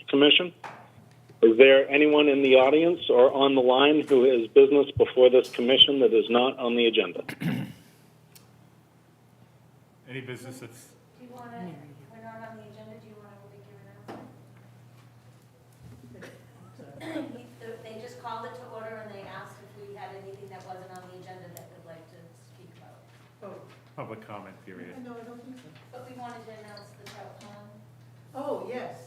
Commission. Is there anyone in the audience or on the line who has business before this commission that is not on the agenda? Any business that's... Do you want to, we're not on the agenda, do you want to make your announcement? They just called it to order and they asked if we had anything that wasn't on the agenda that they'd like to speak about. Oh, Public comment period. no, I don't think so. But we wanted to announce the trout pond. Oh, yes.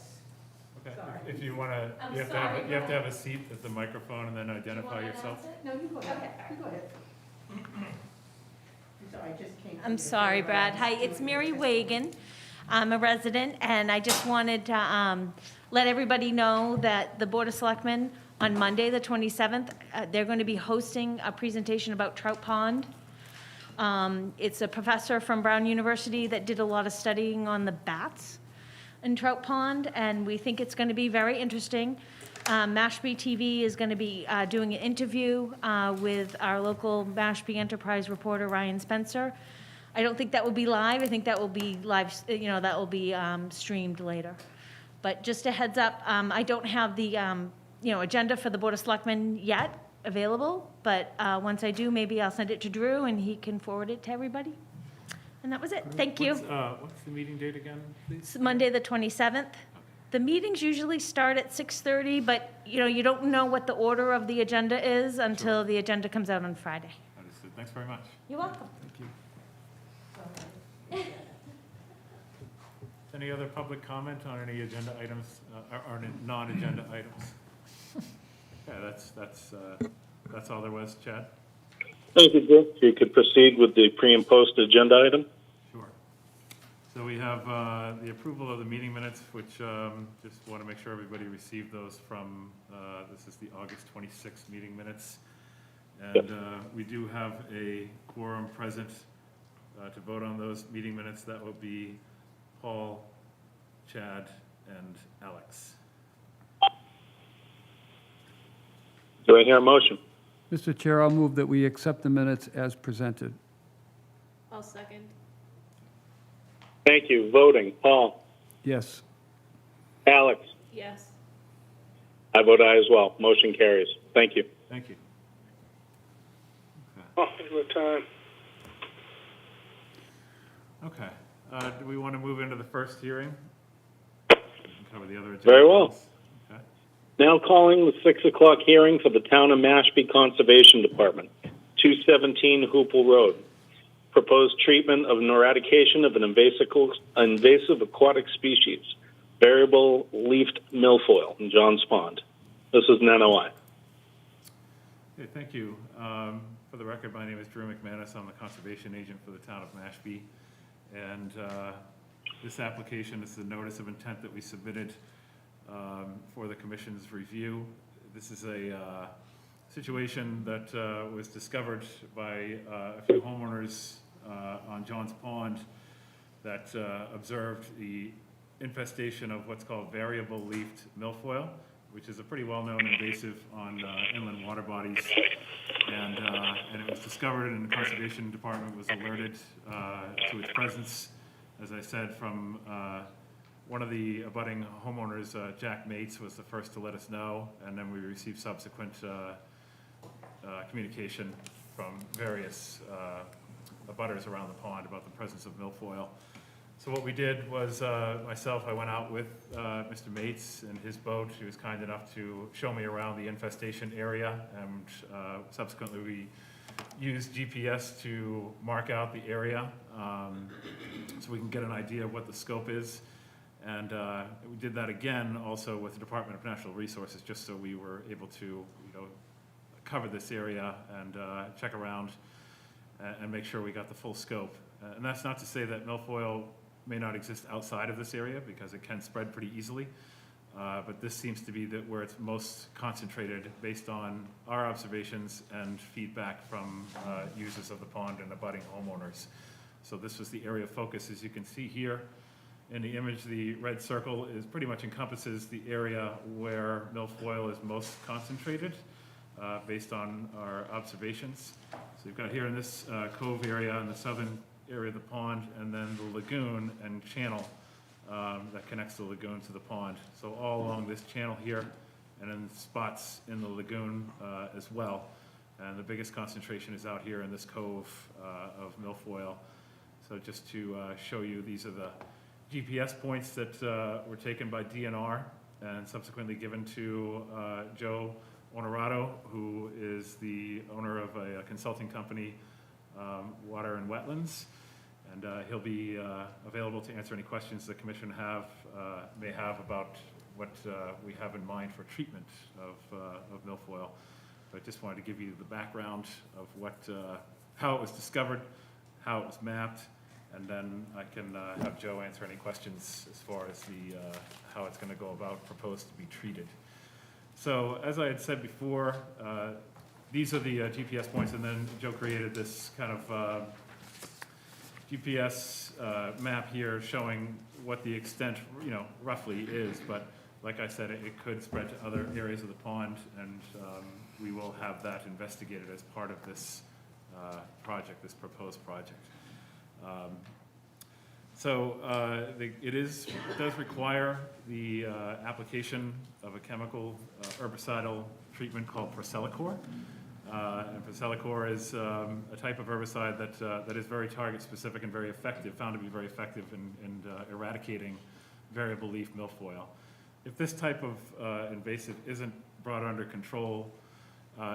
Okay. Sorry. If you want to, I'm you have sorry, to have a seat at the microphone and then identify Do you yourself. want to announce No, you go ahead. Okay. You go ahead. I'm sorry, I just came. I'm sorry, Brad. Hi, it's Mary Wagon. I'm a resident, and I just wanted to let everybody know that the Board of Selectmen, on Monday, the 27th, they're going to be hosting a presentation about Trout Pond. It's a professor from Brown University that did a lot of studying on the bats in Trout Pond, and we think it's going to be very interesting. Mashpee TV is going to be doing an interview with our local Mashpee Enterprise reporter, Ryan Spencer. I don't think that will be live. I think that will be live, that will be streamed later. But just a heads up, I don't have the, agenda for the Board of Selectmen yet available, but once I do, maybe I'll send it to Drew and he can forward it to everybody. And that was it. Thank you. What's the meeting date again, please? It's Monday, the 27th. The meetings usually start at 6:30, but, you don't know what the order of the agenda is until the agenda comes out on Friday. Understood. Thanks very much. You're welcome. Thank you. Any other public comment on any agenda items, or non-agenda items? Yeah, that's all there was, Chad? Thank you, Drew. You could proceed with the pre and post agenda item. Sure. So we have the approval of the meeting minutes, which just want to make sure everybody received those from, this is the August 26th meeting minutes. And we do have a quorum present to vote on those meeting minutes. That will be Paul, Chad, and Alex. Do I hear a motion? Mr. Chair, I'll move that we accept the minutes as presented. I'll second. Thank you. Voting. Paul? Yes. Alex? Yes. I vote aye as well. Motion carries. Thank you. Thank you. Time. Okay. Do we want to move into the first hearing? Cover the other agenda Very well. items? Okay. Now calling the 6 o'clock hearing for the Town of Mashpee Conservation Department, 217 Hoople Road. Proposed treatment of an eradication of an invasive aquatic species, variable leafed milfoil in Johns Pond. This is an NOI. Okay, thank you. For the record, my name is Drew McManus. I'm the conservation agent for the town of Mashpee. And this application is the notice of intent that we submitted for the commission's review. This is a situation that was discovered by a few homeowners on Johns Pond that observed the infestation of what's called variable leafed milfoil, which is a pretty well-known invasive on inland water bodies. And it was discovered, and the Conservation Department was alerted to its presence, as I said, from one of the abutting homeowners, Jack Mates, was the first to let us know, and then we received subsequent communication from various abutters around the pond about the presence of milfoil. So what we did was, I went out with Mr. Mates in his boat. He was kind enough to show me around the infestation area, and subsequently we used GPS to mark out the area so we can get an idea of what the scope is. And we did that again also with the Department of Natural Resources, just so we were able to, cover this area and check around and make sure we got the full scope. And that's not to say that milfoil may not exist outside of this area, because it can spread pretty easily. But this seems to be where it's most concentrated based on our observations and feedback from users of the pond and abutting homeowners. So this was the area of focus. As you can see here in the image, the red circle pretty much encompasses the area where milfoil is most concentrated based on our observations. So you've got here in this cove area in the southern area of the pond, and then the lagoon and channel that connects the lagoon to the pond. So all along this channel here, and in spots in the lagoon as well. And the biggest concentration is out here in this cove of milfoil. So just to show you, these are the GPS points that were taken by DNR and subsequently given to Joe Onorato, who is the owner of a consulting company, Water and Wetlands. And he'll be available to answer any questions the commission may have about what we have in mind for treatment of milfoil. But I just wanted to give you the background of how it was discovered, how it was mapped, and then I can have Joe answer any questions as far as how it's going to go about proposed to be treated. So as I had said before, these are the GPS points, and then Joe created this kind of GPS map here showing what the extent, roughly is. But like I said, it could spread to other areas of the pond, and we will have that investigated as part of this project, this proposed project. It does require the application of a chemical herbicidal treatment called Procelicor. And Procelicor is a type of herbicide that is very target specific and very effective, found to be very effective in eradicating variable leaf milfoil. If this type of invasive isn't brought under control,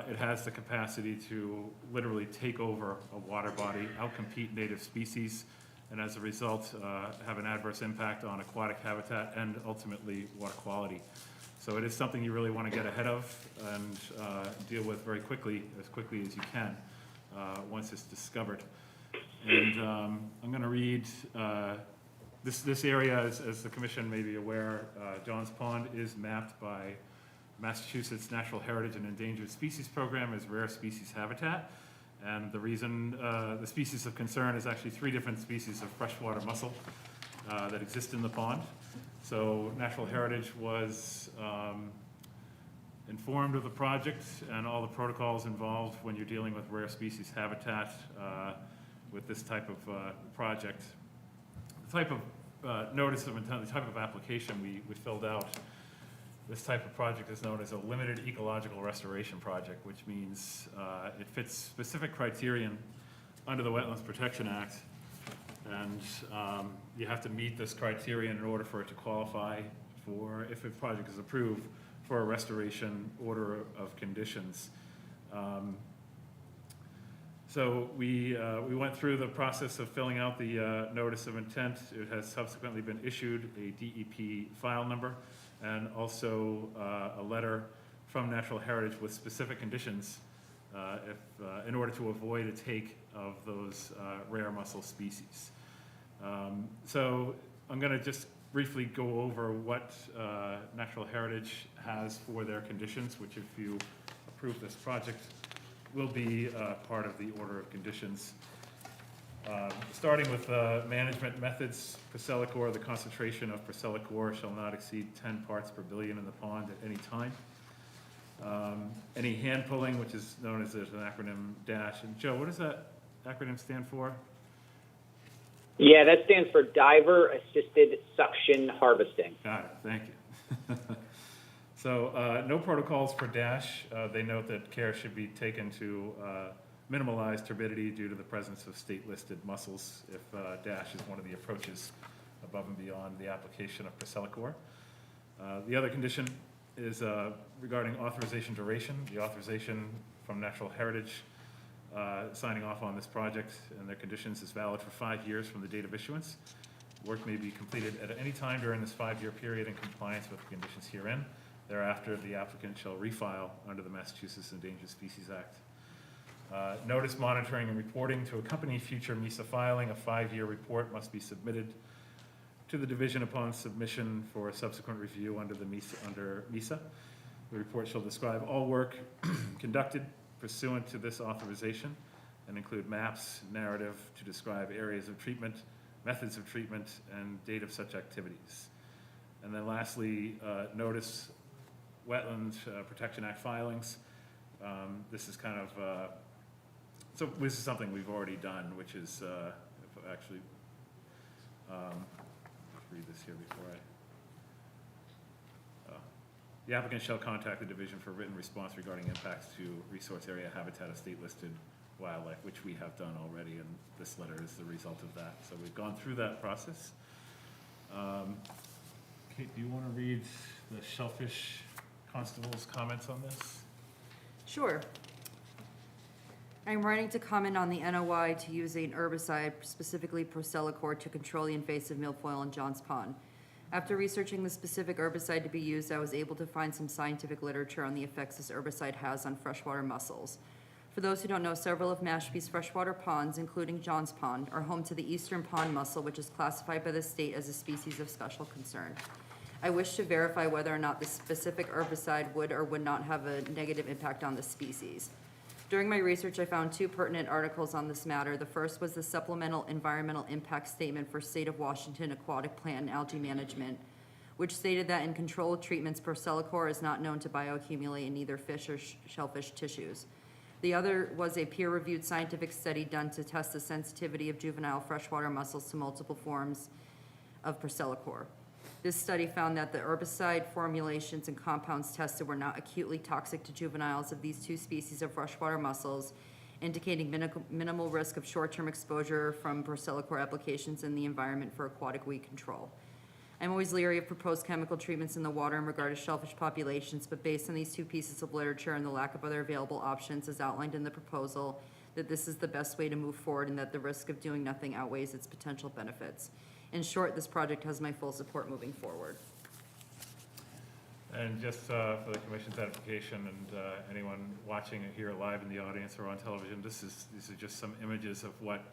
it has the capacity to literally take over a water body, outcompete native species, and as a result, have an adverse impact on aquatic habitat and ultimately water quality. So it is something you really want to get ahead of and deal with very quickly, as quickly as you can, once it's discovered. And I'm going to read this area, as the commission may be aware. John's Pond is mapped by Massachusetts Natural Heritage and Endangered Species Program as rare species habitat. And the reason the species of concern is actually 3 different species of freshwater mussel that exist in the pond. So Natural Heritage was informed of the project and all the protocols involved when you're dealing with rare species habitat with this type of project. The type of notice of intent, the type of application we filled out. This type of project is known as a limited ecological restoration project, which means it fits specific criterion under the Wetlands Protection Act. And you have to meet this criterion in order for it to qualify for, if a project is approved, for a restoration order of conditions. So we went through the process of filling out the notice of intent. It has subsequently been issued a DEP file number, and also a letter from Natural Heritage with specific conditions in order to avoid a take of those rare mussel species. So I'm going to just briefly go over what Natural Heritage has for their conditions, which if you approve this project will be part of the order of conditions. Starting with management methods, Procelicor, the concentration of Procelicor shall not exceed 10 parts per billion in the pond at any time. Any hand pulling, which is known as an acronym DASH. And Joe, what does that acronym stand for? Yeah, that stands for Diver Assisted Suction Harvesting. Got it, thank you. So no protocols for DASH. They note that care should be taken to minimize turbidity due to the presence of state-listed mussels if DASH is one of the approaches above and beyond the application of Procelicor. The other condition is regarding authorization duration. The authorization from Natural Heritage signing off on this project and their conditions is valid for 5 years from the date of issuance. Work may be completed at any time during this 5-year period in compliance with the conditions herein. Thereafter, the applicant shall refile under the Massachusetts Endangered Species Act. Notice monitoring and reporting to accompany future MISA filing. A 5-year report must be submitted to the division upon submission for a subsequent review under MISA. The report shall describe all work conducted pursuant to this authorization and include maps, narrative to describe areas of treatment, methods of treatment, and date of such activities. And then lastly, notice Wetland Protection Act filings. This is kind of, so this is something we've already done, which is actually, read this here before the applicant shall contact the division for written response regarding impacts to resource area habitat of state-listed wildlife, which we have done already, and this letter is the result of that. So we've gone through that process. Kate, do you want to read the Shellfish Constable's comments on this? Sure. I'm writing to comment on the NOI to use an herbicide, specifically Procelicor, to control the invasive milfoil in Johns Pond. After researching the specific herbicide to be used, I was able to find some scientific literature on the effects this herbicide has on freshwater mussels. For those who don't know, several of Mashpee's freshwater ponds, including Johns Pond, are home to the eastern pond mussel, which is classified by the state as a species of special concern. I wish to verify whether or not this specific herbicide would or would not have a negative impact on the species. During my research, I found two pertinent articles on this matter. The first was the Supplemental Environmental Impact Statement for State of Washington Aquatic Plant and Algae Management, which stated that in controlled treatments, Procelicor is not known to bioaccumulate in either fish or shellfish tissues. The other was a peer-reviewed scientific study done to test the sensitivity of juvenile freshwater mussels to multiple forms of Procelicor. This study found that the herbicide formulations and compounds tested were not acutely toxic to juveniles of these two species of freshwater mussels, indicating minimal risk of short-term exposure from Procelicor applications in the environment for aquatic weed control. I'm always leery of proposed chemical treatments in the water in regard to shellfish populations, but based on these two pieces of literature and the lack of other available options as outlined in the proposal, that this is the best way to move forward and that the risk of doing nothing outweighs its potential benefits. In short, this project has my full support moving forward. And just for the commission's edification and anyone watching it here live in the audience or on television, these are just some images of what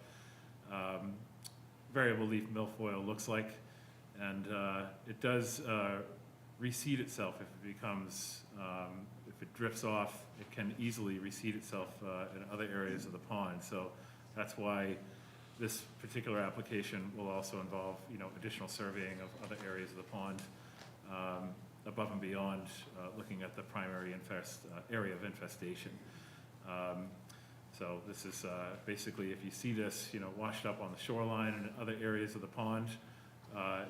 variable leaf milfoil looks like. And it does reseed itself if it becomes, if it drifts off, it can easily reseed itself in other areas of the pond. So that's why this particular application will also involve, additional surveying of other areas of the pond above and beyond looking at the primary area of infestation. So this is basically, if you see this, washed up on the shoreline and other areas of the pond,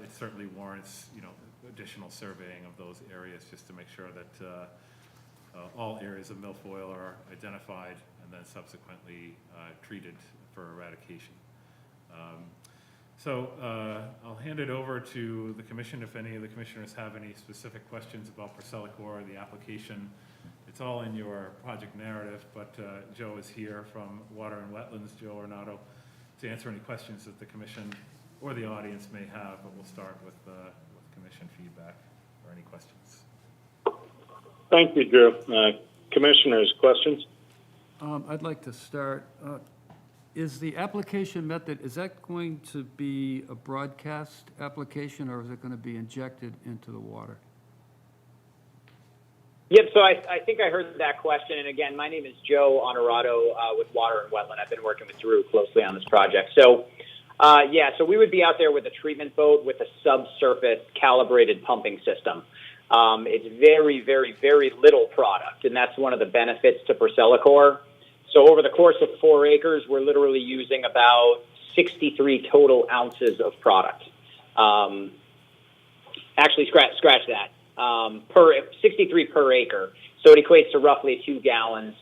it certainly warrants, additional surveying of those areas just to make sure that all areas of milfoil are identified and then subsequently treated for eradication. So I'll hand it over to the commission if any of the commissioners have any specific questions about Procelicor, the application. It's all in your project narrative, but Joe is here from Water and Wetlands, Joe Ornato, to answer any questions that the commission or the audience may have, but we'll start with commission feedback or any questions. Thank you, Drew. Commissioners, questions? I'd like to start. Is the application method, is that going to be a broadcast application or is it going to be injected into the water? Yep, so I think I heard that question. And again, my name is Joe Honorato with Water and Wetland. I've been working with Drew closely on this project. So, so we would be out there with a treatment boat with a subsurface calibrated pumping system. It's very, very, very little product, and that's one of the benefits to Procelicor. So over the course of 4 acres, we're literally using about 63 total ounces of product. Actually, scratch that. 63 per acre. So it equates to roughly 2 gallons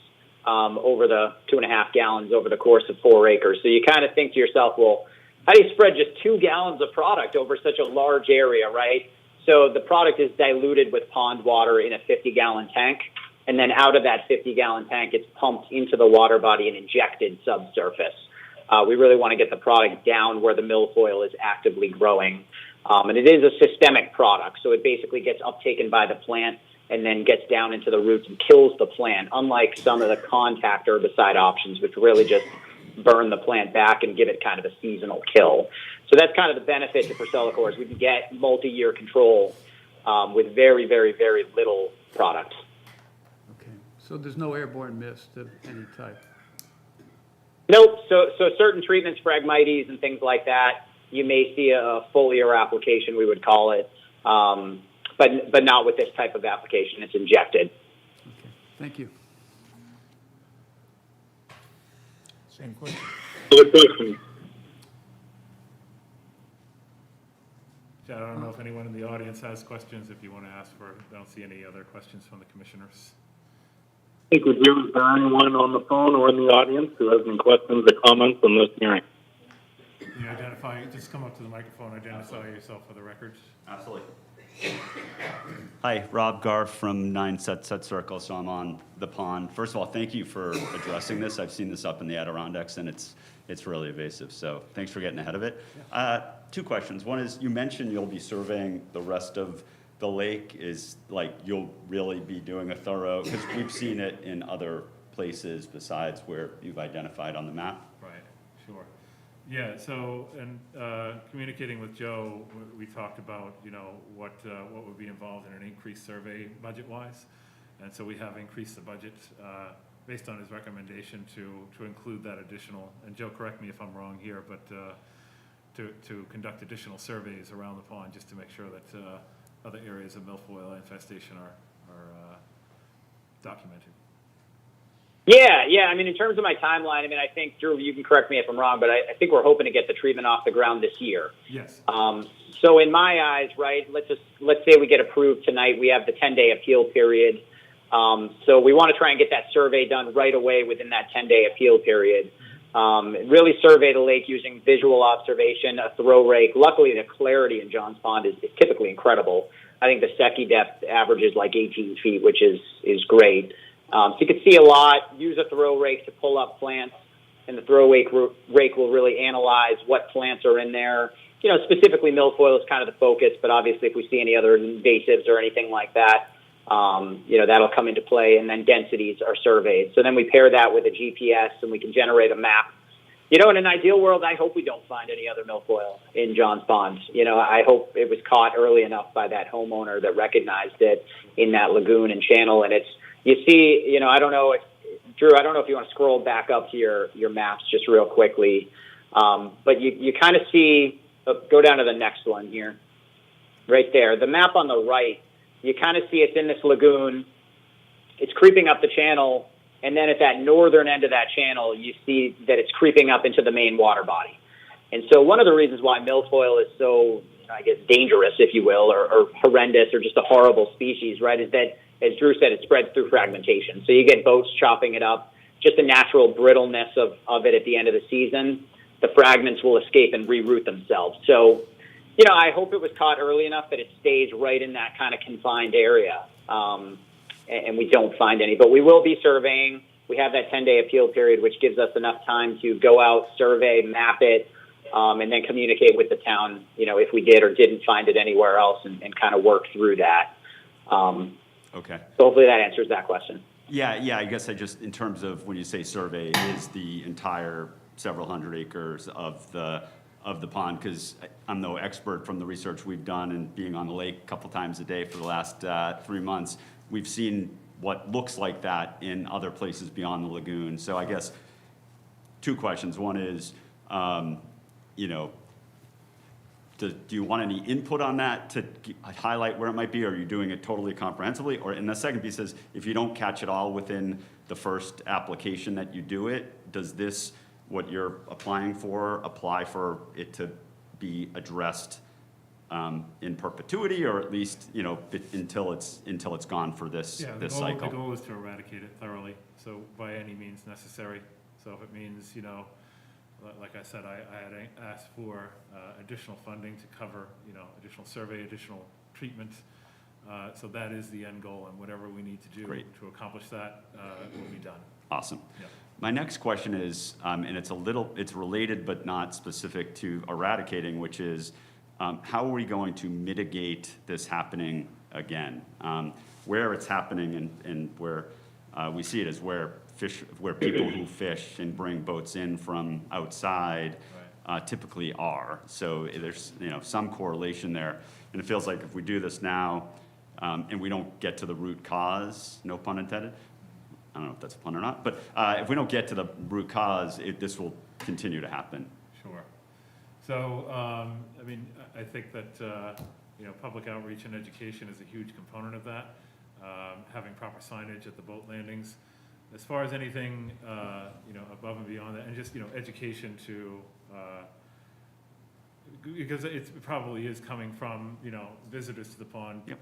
over the 2.5 gallons over the course of 4 acres. So you kind of think to yourself, well, how do you spread just 2 gallons of product over such a large area, right? So the product is diluted with pond water in a 50-gallon tank. And then out of that 50-gallon tank, it's pumped into the water body and injected subsurface. We really want to get the product down where the milfoil is actively growing. And it is a systemic product, so it basically gets uptaken by the plant and then gets down into the roots and kills the plant, unlike some of the contact herbicide options, which really just burn the plant back and give it kind of a seasonal kill. So that's kind of the benefit to Procelicor is we can get multi-year control with very, very, very little product. So there's no airborne mist of any type? Nope. So certain treatments, Phragmites and things like that, you may see a foliar application, we would call it, but not with this type of application. It's injected. Okay. Thank you. Same question. Other questions? Chad, I don't know if anyone in the audience has questions, if you want to ask for, I don't see any other questions from the commissioners. I think with you, is there anyone on the phone or in the audience who has any questions or comments on this hearing? Can you identify, just come up to the microphone, identify yourself for the record. Absolutely. Hi, Rob Garf from 9 Set Circle, so I'm on the pond. First of all, thank you for addressing this. I've seen this up in the Adirondacks, and it's really evasive, so thanks for getting ahead of it. Two questions. One is, you mentioned you'll be surveying the rest of the lake. Is like you'll really be doing a thorough, because we've seen it in other places besides where you've identified on the map. Right, sure. Yeah, so, and communicating with Joe, we talked about, you know, what would be involved in an increased survey budget-wise. And so we have increased the budget based on his recommendation to include that additional, and Joe, correct me if I'm wrong here, but to conduct additional surveys around the pond just to make sure that other areas of milfoil infestation are documented. Yeah. I mean, in terms of my timeline, I mean, I think, Drew, you can correct me if I'm wrong, but I think we're hoping to get the treatment off the ground this year. Yes. So in my eyes, right, let's say we get approved tonight. We have the 10-day appeal period. So we want to try and get that survey done right away within that 10-day appeal period. Really survey the lake using visual observation, a throw rake. Luckily, the clarity in Johns Pond is typically incredible. I think the Secchi depth averages like 18 feet, which is great. So you can see a lot. Use a throw rake to pull up plants, and the throw rake will really analyze what plants are in there. You know, specifically milfoil is kind of the focus, but obviously if we see any other invasives or anything like that, you know, that'll come into play, and then densities are surveyed. So then we pair that with a GPS, and we can generate a map. You know, in an ideal world, I hope we don't find any other milfoil in Johns Pond. You know, I hope it was caught early enough by that homeowner that recognized it in that lagoon and channel, and it's, you see, you know, I don't know if, Drew, I don't know if you want to scroll back up to your maps just real quickly, but you kind of see, go down to the next one here, right there. The map on the right, you kind of see it's in this lagoon, it's creeping up the channel, and then at that northern end of that channel, you see that it's creeping up into the main water body. And so one of the reasons why milfoil is so, I guess, dangerous, if you will, or horrendous, or just a horrible species, right, is that, as Drew said, it spreads through fragmentation. So you get boats chopping it up, just the natural brittleness of it at the end of the season. The fragments will escape and reroute themselves. So, you know, I hope it was caught early enough that it stays right in that kind of confined area, and we don't find any. But we will be surveying. We have that 10-day appeal period, which gives us enough time to go out, survey, map it, and then communicate with the town, you know, if we did or didn't find it anywhere else, and kind of work through that. Okay. So hopefully that answers that question. Yeah, I guess I just, in terms of when you say survey, is the entire several hundred acres of the pond, because I'm no expert from the research we've done and being on the lake a couple times a day for the last 3 months, we've seen what looks like that in other places beyond the lagoon. So I guess two questions. One is, you know, do you want any input on that to highlight where it might be, or are you doing it totally comprehensively? Or, and the second piece is, if you don't catch it all within the first application that you do it, does this, what you're applying for, apply for it to be addressed in perpetuity, or at least, you know, until it's gone for this cycle? The goal is to eradicate it thoroughly, so by any means necessary. So if it means, you know, like I said, I had asked for additional funding to cover, you know, additional survey, additional treatment. So that is the end goal, and whatever we need to do to accomplish that will be done. Awesome. Yeah. My next question is, and it's related but not specific to eradicating, which is, how are we going to mitigate this happening again? Where it's happening and where we see it is where people who fish and bring boats in from outside typically are. So there's, you know, some correlation there, and it feels like if we do this now and we don't get to the root cause, no pun intended, I don't know if that's a pun or not, but if we don't get to the root cause, this will continue to happen. Sure. So, I mean, I think that, you know, public outreach and education is a huge component of that, having proper signage at the boat landings. As far as anything, you know, above and beyond that, and just, you know, education to Because it probably is coming from, visitors to the pond. Yep.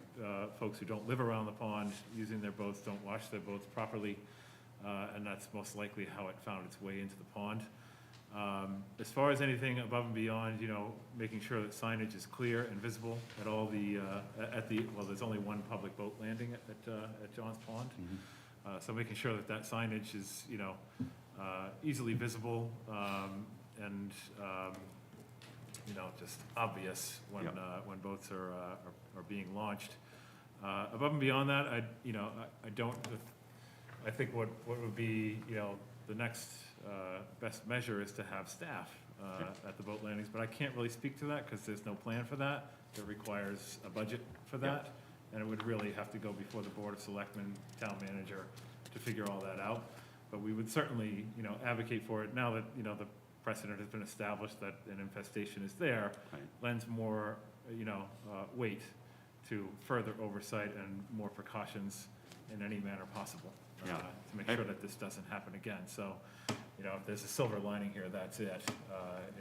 Folks who don't live around the pond, using their boats, don't wash their boats properly, and that's most likely how it found its way into the pond. As far as anything above and beyond, making sure that signage is clear and visible at all well, there's only one public boat landing at John's Pond. So making sure that signage is, easily visible, and, just obvious when, when boats are being launched. Above and beyond that, I think what would be, the next best measure is to have staff at the boat landings, but I can't really speak to that because there's no plan for that. It requires a budget for that, and it would really have to go before the Board of Selectmen, town manager, to figure all that out. But we would certainly, advocate for it now that, the precedent has been established that an infestation is there, lends more, weight to further oversight and more precautions in any manner possible to make sure that this doesn't happen again. So, if there's a silver lining here, that's it.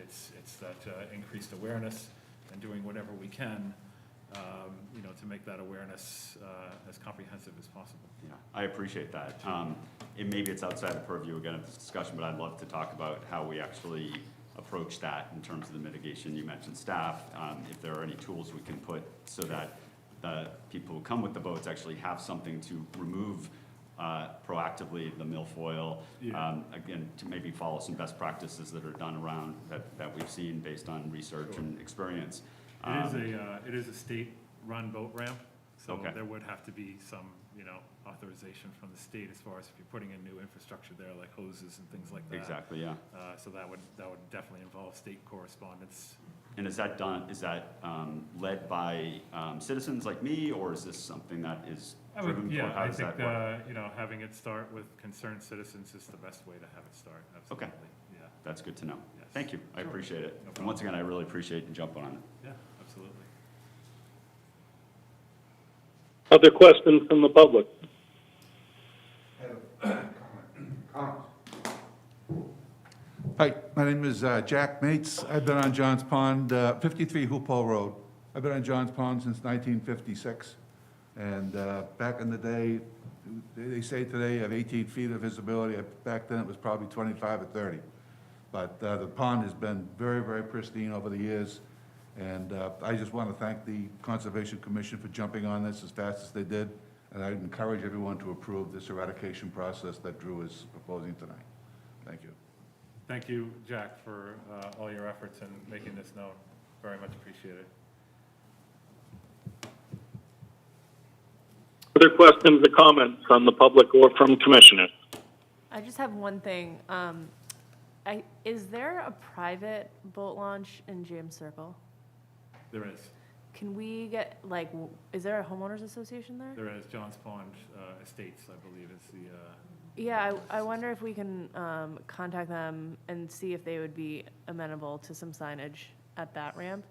It's that increased awareness and doing whatever we can, to make that awareness as comprehensive as possible. Yeah, I appreciate that. Maybe it's outside the purview again of this discussion, but I'd love to talk about how we actually approach that in terms of the mitigation. You mentioned staff. If there are any tools we can put so that the people who come with the boats actually have something to remove proactively the milfoil. Again, to maybe follow some best practices that are done around that we've seen based on research and experience. It is a state-run boat ramp, so there would have to be some, authorization from the state as far as if you're putting in new infrastructure there, like hoses and things like that. Exactly, yeah. So that would definitely involve state correspondence. And is that led by citizens like me, or is this something that is driven? How does that work? Having it start with concerned citizens is the best way to have it start, absolutely. Okay. Yeah. That's good to know. Yes. Thank you. I appreciate it. No And problem. once again, I really appreciate you jumping on it. Yeah, absolutely. Other questions from the public? Hi, my name is Jack Mates. I've been on Johns Pond, 53 Hoop Hole Road. I've been on Johns Pond since 1956. And back in the day, they say today you have 18 feet of visibility. Back then it was probably 25 or 30. But the pond has been very, very pristine over the years. And I just want to thank the Conservation Commission for jumping on this as fast as they did. And I encourage everyone to approve this eradication process that Drew is proposing tonight. Thank you. Thank you, Jack, for all your efforts in making this known. Very much appreciated. Other questions or comments from the public or from commissioners? I just have one thing. Is there a private boat launch in James Circle? There is. Can we get, is there a homeowners association there? There is. John's Pond Estates, I believe, is the... Yeah, I wonder if we can contact them and see if they would be amenable to some signage at that ramp.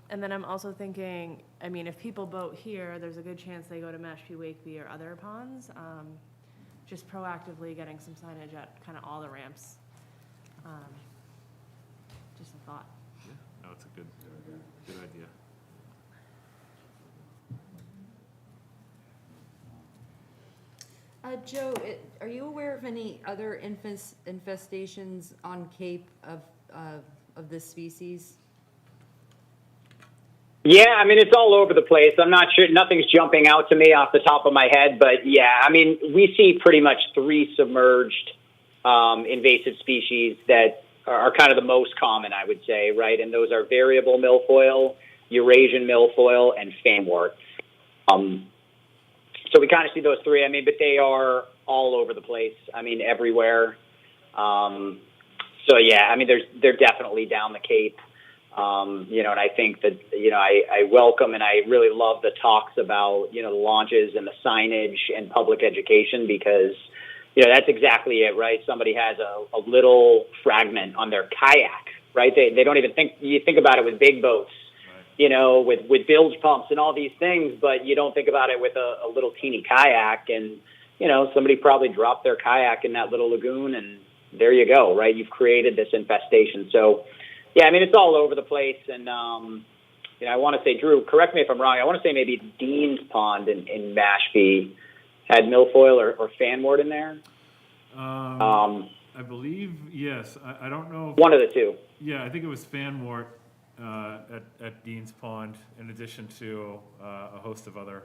And then I'm also thinking, if people boat here, there's a good chance they go to Mashpee, Wakeby, or other ponds. Just proactively getting some signage at kind of all the ramps. Just a thought. Yeah, no, it's a good idea. Joe, are you aware of any other infestations on Cape of this species? Yeah, it's all over the place. I'm not sure, nothing's jumping out to me off the top of my head, but yeah, we see pretty much 3 submerged invasive species that are kind of the most common, I would say, right? And those are variable milfoil, Eurasian milfoil, and famewort. So we kind of see those 3, but they are all over the place, everywhere. So yeah, they're definitely down the Cape. And I think that, I welcome and I really love the talks about, the launches and the signage and public education because, that's exactly it, right? Somebody has a little fragment on their kayak, right? They don't even you think about it with big boats, right, with bilge pumps and all these things, but you don't think about it with a little teeny kayak. And, somebody probably dropped their kayak in that little lagoon and there you go, right? You've created this infestation. So, Yeah, I mean, it's all over the place, and I want to say, Drew, correct me if I'm wrong. I want to say maybe Dean's Pond in Mashpee had milfoil or fanwort in there. I believe, yes. I don't know. One of the two. Yeah, I think it was fanwort at Dean's Pond, in addition to a host of other,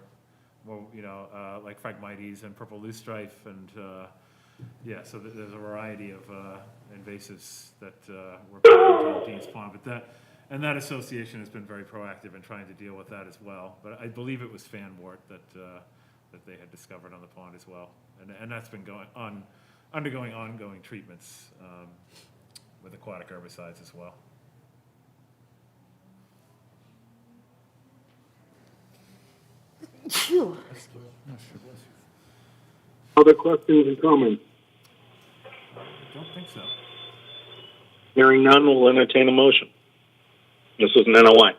like Phragmites and purple loosestrife, and so there's a variety of invasives that were present at Dean's Pond. But that association has been very proactive in trying to deal with that as well. But I believe it was fanwort that they had discovered on the pond as well, and that's been undergoing ongoing treatments with aquatic herbicides as well. Other questions and comments? I don't think so. Hearing none, we'll entertain a motion. This is an NOI.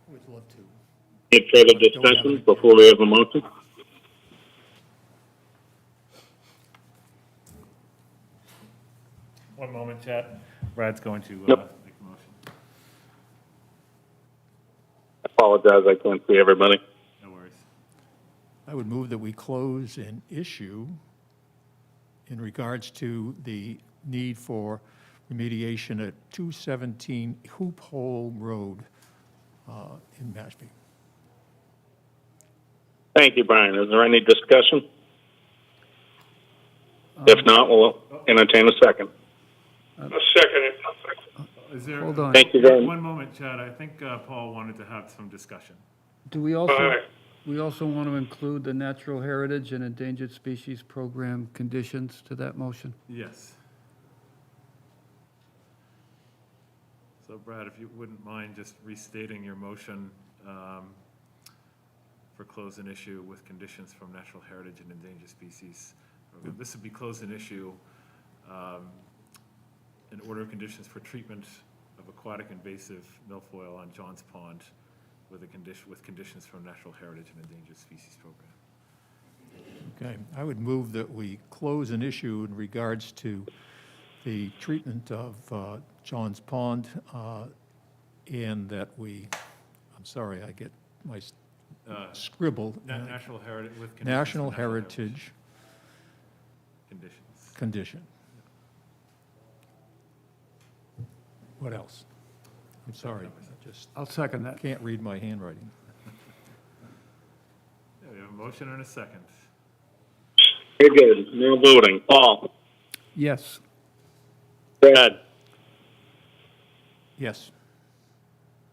Would love to. Any further discussion before we have a motion? One moment, Chad. Brad's going to Yep. make a motion. I apologize, I can't see everybody. No worries. I would move that we close an issue in regards to the need for remediation at 217 Hoop Hole Road in Mashpee. Thank you, Brian. Is there any discussion? If not, we'll entertain a second. I'll second it. Is there? Hold on. Thank you very much. One moment, Chad. I think Paul wanted to have some discussion. Do we also, Aye. we also want to include the Natural Heritage and Endangered Species Program conditions to that motion? Yes. So Brad, if you wouldn't mind just restating your motion for close an issue with conditions from Natural Heritage and Endangered Species Program. This would be close an issue, an order of conditions for treatment of aquatic invasive milfoil on Johns Pond with conditions from Natural Heritage and Endangered Species Program. Okay, I would move that we close an issue in regards to the treatment of John's Pond, and that I'm sorry, I get my scribble. Natural Heritage with conditions. National from Natural Heritage conditions. condition. What else? I'm sorry, I just I'll second that. can't read my handwriting. Yeah, we have a motion and a second. Very good. Now voting. Paul? Yes. Brad? Yes.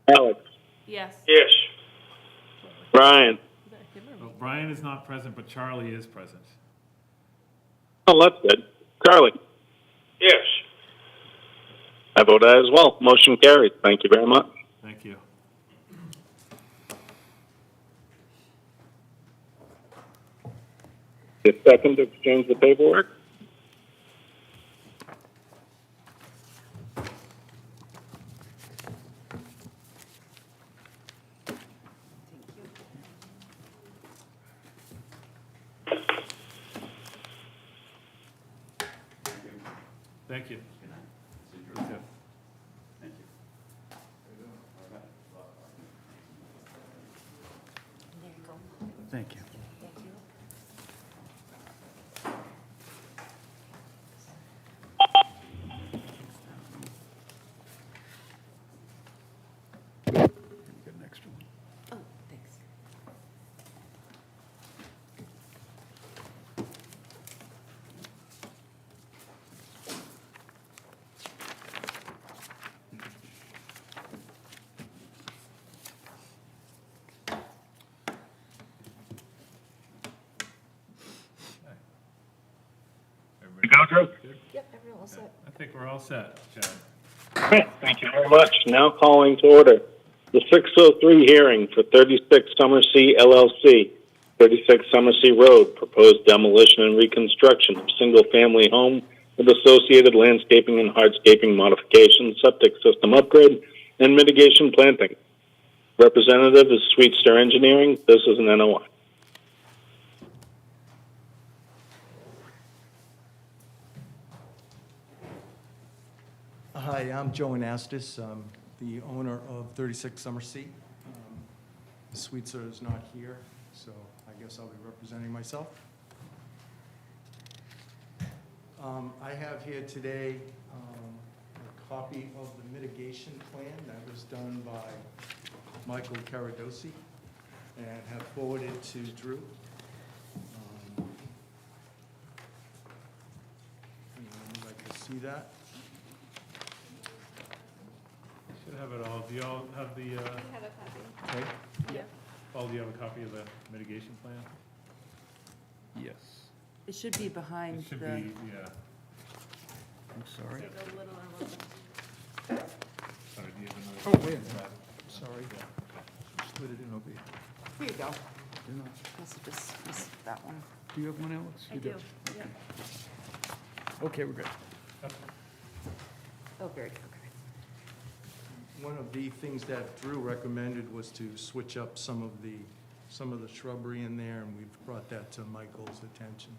Alex? Yes. Yes. Brian? Well, Brian is not present, but Charlie is present. Oh, that's good. Charlie? Yes. I vote aye as well. Motion carried. Thank you very much. Thank you. The second to exchange the paperwork? Thank you. Thank you. Get an extra one. Oh, thanks. Everybody go, Drew? good? Yep, everyone all set. I think we're all set, Chad. Okay, thank you very much. Now calling to order the 603 hearing for 36 Summersea LLC, 36 Summersea Road, proposed demolition and reconstruction of single-family home with associated landscaping and hardscaping modifications, septic system upgrade, and mitigation planting. Representative is Sweet Star Engineering. This is an NOI. Hi, I'm Joe Anastas. I'm the owner of 36 Summersea. Sweetser is not here, so I guess I'll be representing myself. I have here today a copy of the mitigation plan that was done by Michael Caradosi and have forwarded to Drew. Anyone would like to see that? Should have it all. Do you all have the, I have a copy. Okay. Yeah. Paul, do you have a copy of the mitigation plan? Yes. It should be behind It should the, be, yeah. I'm sorry. Like a little envelope. Sorry, do you have Oh, another? wait a minute. Sorry. Split it in over here. here you go. You know, Must have just missed that one. do you have one, Alex? I You do, yeah. Okay, we're good. Oh, very good, okay. One of the things that Drew recommended was to switch up some of the shrubbery in there, and we've brought that to Michael's attention.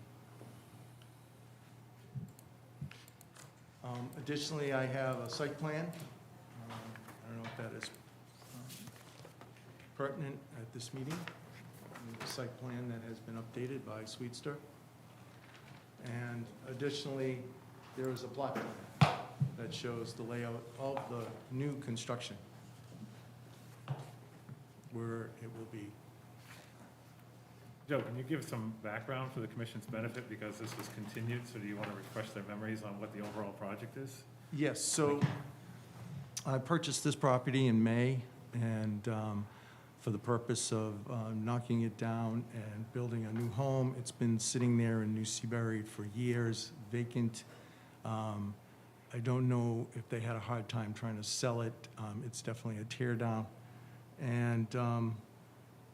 Additionally, I have a site plan. I don't know if that is pertinent at this meeting. A site plan that has been updated by Sweetster. And additionally, there is a plot plan that shows the layout of the new construction, where it will be. Joe, can you give some background for the commission's benefit, because this was continued, so do you want to refresh their memories on what the overall project is? Yes, so I purchased this property in May, and for the purpose of knocking it down and building a new home. It's been sitting there in New Seabury for years, vacant. I don't know if they had a hard time trying to sell it. It's definitely a tear down. And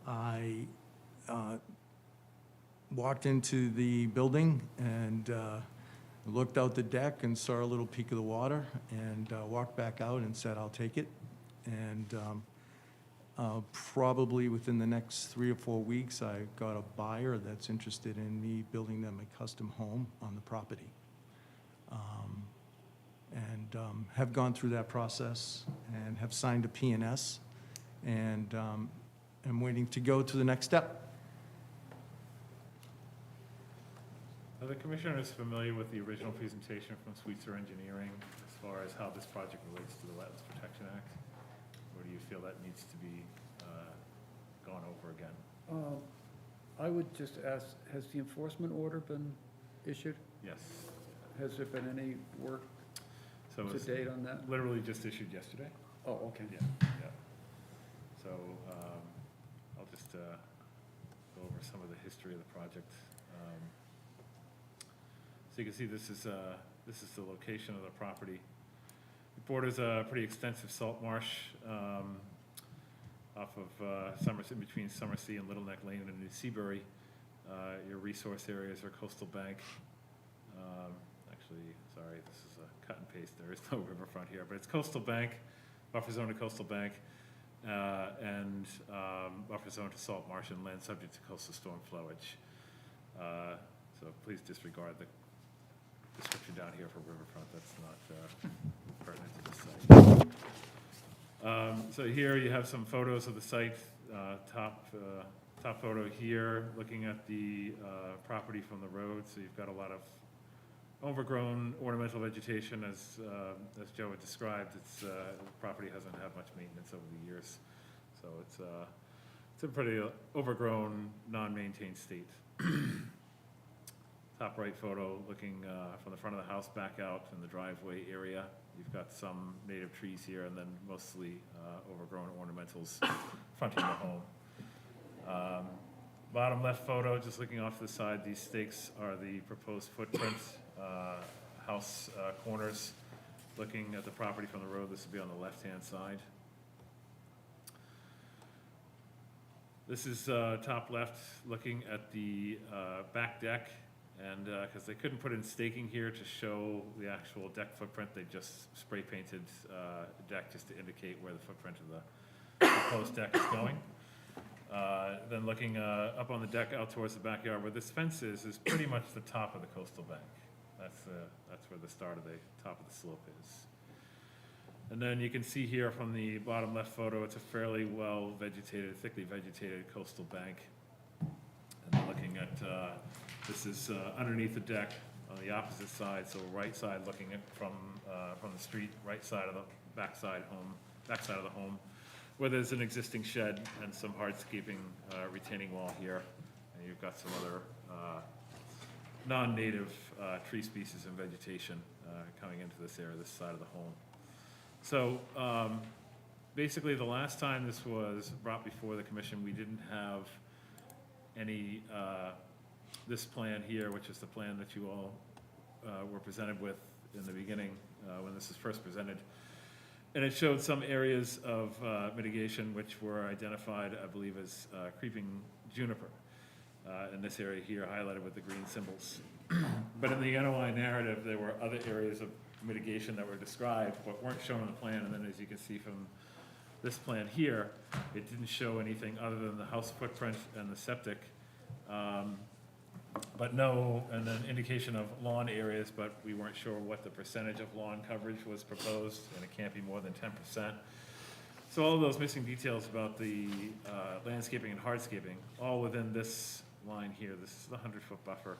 I walked into the building and looked out the deck and saw a little peek of the water, and walked back out and said, I'll take it. And probably within the next 3 or 4 weeks, I got a buyer that's interested in me building them a custom home on the property. Have gone through that process and have signed a P&S, and am waiting to go to the next step. Are the commissioners familiar with the original presentation from Sweetser Engineering as far as how this project relates to the Wetlands Protection Act? Or do you feel that needs to be gone over again? I would just ask, has the enforcement order been issued? Yes. Has there been any work So to it's date on that? literally just issued yesterday. Oh, okay. Yeah, yeah. So I'll just go over some of the history of the project. So you can see this is the location of the property. It borders a pretty extensive salt marsh off of in between Summersea and Little Neck Lane in New Seabury. Your resource areas are Coastal Bank. Actually, sorry, this is a cut and paste. There is no riverfront here, but it's Coastal Bank, buffer zone to Coastal Bank, and buffer zone to salt marsh and land subject to coastal storm flowage. So please disregard the description down here for riverfront. That's not pertinent to this site. So here you have some photos of the site. Top photo here, looking at the property from the road. So you've got a lot of overgrown ornamental vegetation, as Joe had described. The property hasn't had much maintenance over the years, so it's a pretty overgrown, non-maintained state. Top right photo, looking from the front of the house back out in the driveway area. You've got some native trees here, and then mostly overgrown ornamentals fronting the home. Bottom left photo, just looking off to the side, these stakes are the proposed footprint. House corners, looking at the property from the road. This would be on the left-hand side. This is top left, looking at the back deck, and because they couldn't put in staking here to show the actual deck footprint, they just spray painted deck just to indicate where the footprint of proposed deck is going. Then looking up on the deck out towards the backyard where this fence is pretty much the top of the coastal bank. That's where the start of the top of the slope is. And then you can see here from the bottom left photo, it's a fairly well vegetated, thickly vegetated coastal bank. And then looking at, this is underneath the deck on the opposite side, so right side looking at from the street, right side of the back side of the home, where there's an existing shed and some hardscaping retaining wall here. And you've got some other non-native tree species and vegetation coming into this area, this side of the home. So basically, the last time this was brought before the commission, we didn't have any, this plan here, which is the plan that you all were presented with in the beginning when this was first presented. And it showed some areas of mitigation which were identified, I believe, as creeping juniper in this area here, highlighted with the green symbols. But in the NOI narrative, there were other areas of mitigation that were described but weren't shown on the plan. And then as you can see from this plan here, it didn't show anything other than the house footprint and the septic. But no, and then indication of lawn areas, but we weren't sure what the percentage of lawn coverage was proposed, and it can't be more than 10%. So all of those missing details about the landscaping and hardscaping, all within this line here. This is the 100-foot buffer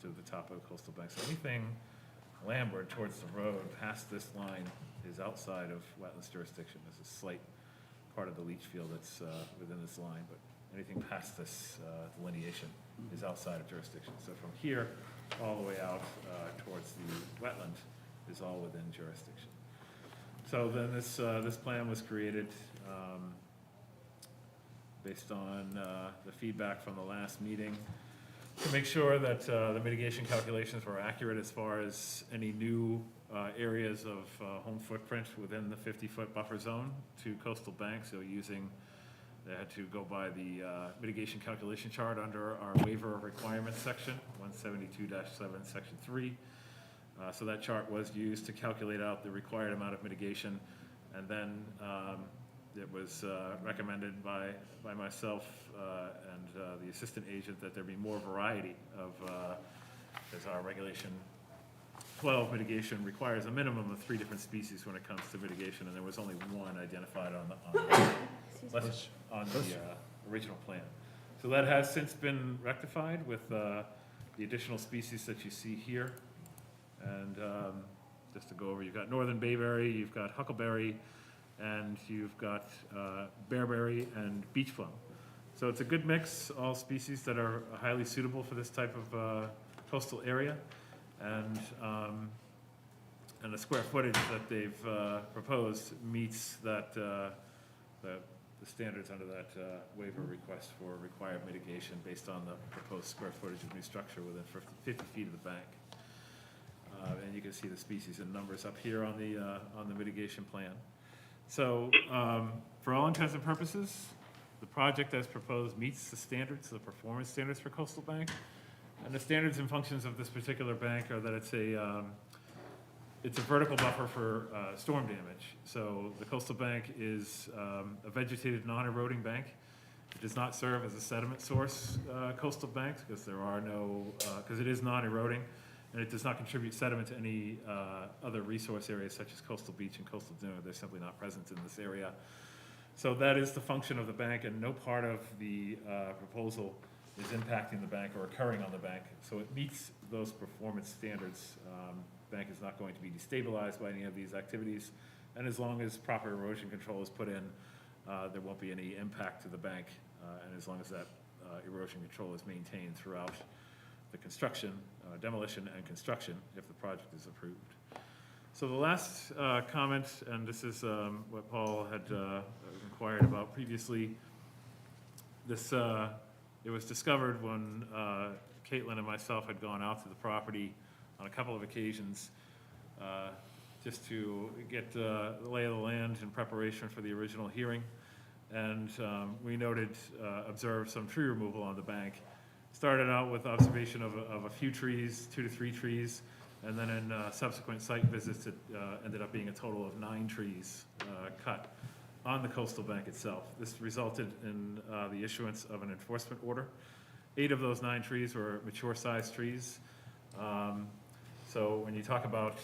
to the top of the coastal bank. So anything landward towards the road past this line is outside of wetlands jurisdiction. There's a slight part of the leach field that's within this line, but anything past this delineation is outside of jurisdiction. So from here all the way out towards the wetland is all within jurisdiction. So then this plan was created based on the feedback from the last meeting to make sure that the mitigation calculations were accurate as far as any new areas of home footprint within the 50-foot buffer zone to coastal banks. So they had to go by the mitigation calculation chart under our waiver requirements section, 172-7, section 3. So that chart was used to calculate out the required amount of mitigation, and then it was recommended by myself and the assistant agent that there be more variety of, as our regulation 12 mitigation requires a minimum of 3 different species when it comes to mitigation, and there was only one identified on the original plan. So that has since been rectified with the additional species that you see here. And just to go over, you've got northern bayberry, you've got huckleberry, and you've got bearberry and beach plum. So it's a good mix, all species that are highly suitable for this type of coastal area. And the square footage that they've proposed meets that the standards under that waiver request for required mitigation based on the proposed square footage of new structure within 50 feet of the bank. And you can see the species and numbers up here on the mitigation plan. So for all intents and purposes, the project as proposed meets the standards, the performance standards for coastal bank. And the standards and functions of this particular bank are that it's a vertical buffer for storm damage. So the coastal bank is a vegetated, non-eroding bank. It does not serve as a sediment source coastal bank because there are no, because it is non-eroding, and it does not contribute sediment to any other resource areas such as coastal beach and coastal dune. They're simply not present in this area. So that is the function of the bank, and no part of the proposal is impacting the bank or occurring on the bank. So it meets those performance standards. Bank is not going to be destabilized by any of these activities, and as long as proper erosion control is put in, there won't be any impact to the bank, and as long as that erosion control is maintained throughout the construction, demolition and construction, if the project is approved. So the last comment, and this is what Paul had inquired about previously, this it was discovered when Caitlin and myself had gone out to the property on a couple of occasions just to get the lay of the land in preparation for the original hearing. And we observed some tree removal on the bank. Started out with observation of a few trees, 2 to 3 trees, and then in subsequent site visits, it ended up being a total of 9 trees cut on the coastal bank itself. This resulted in the issuance of an enforcement order. 8 of those 9 trees were mature-sized trees. So when you talk about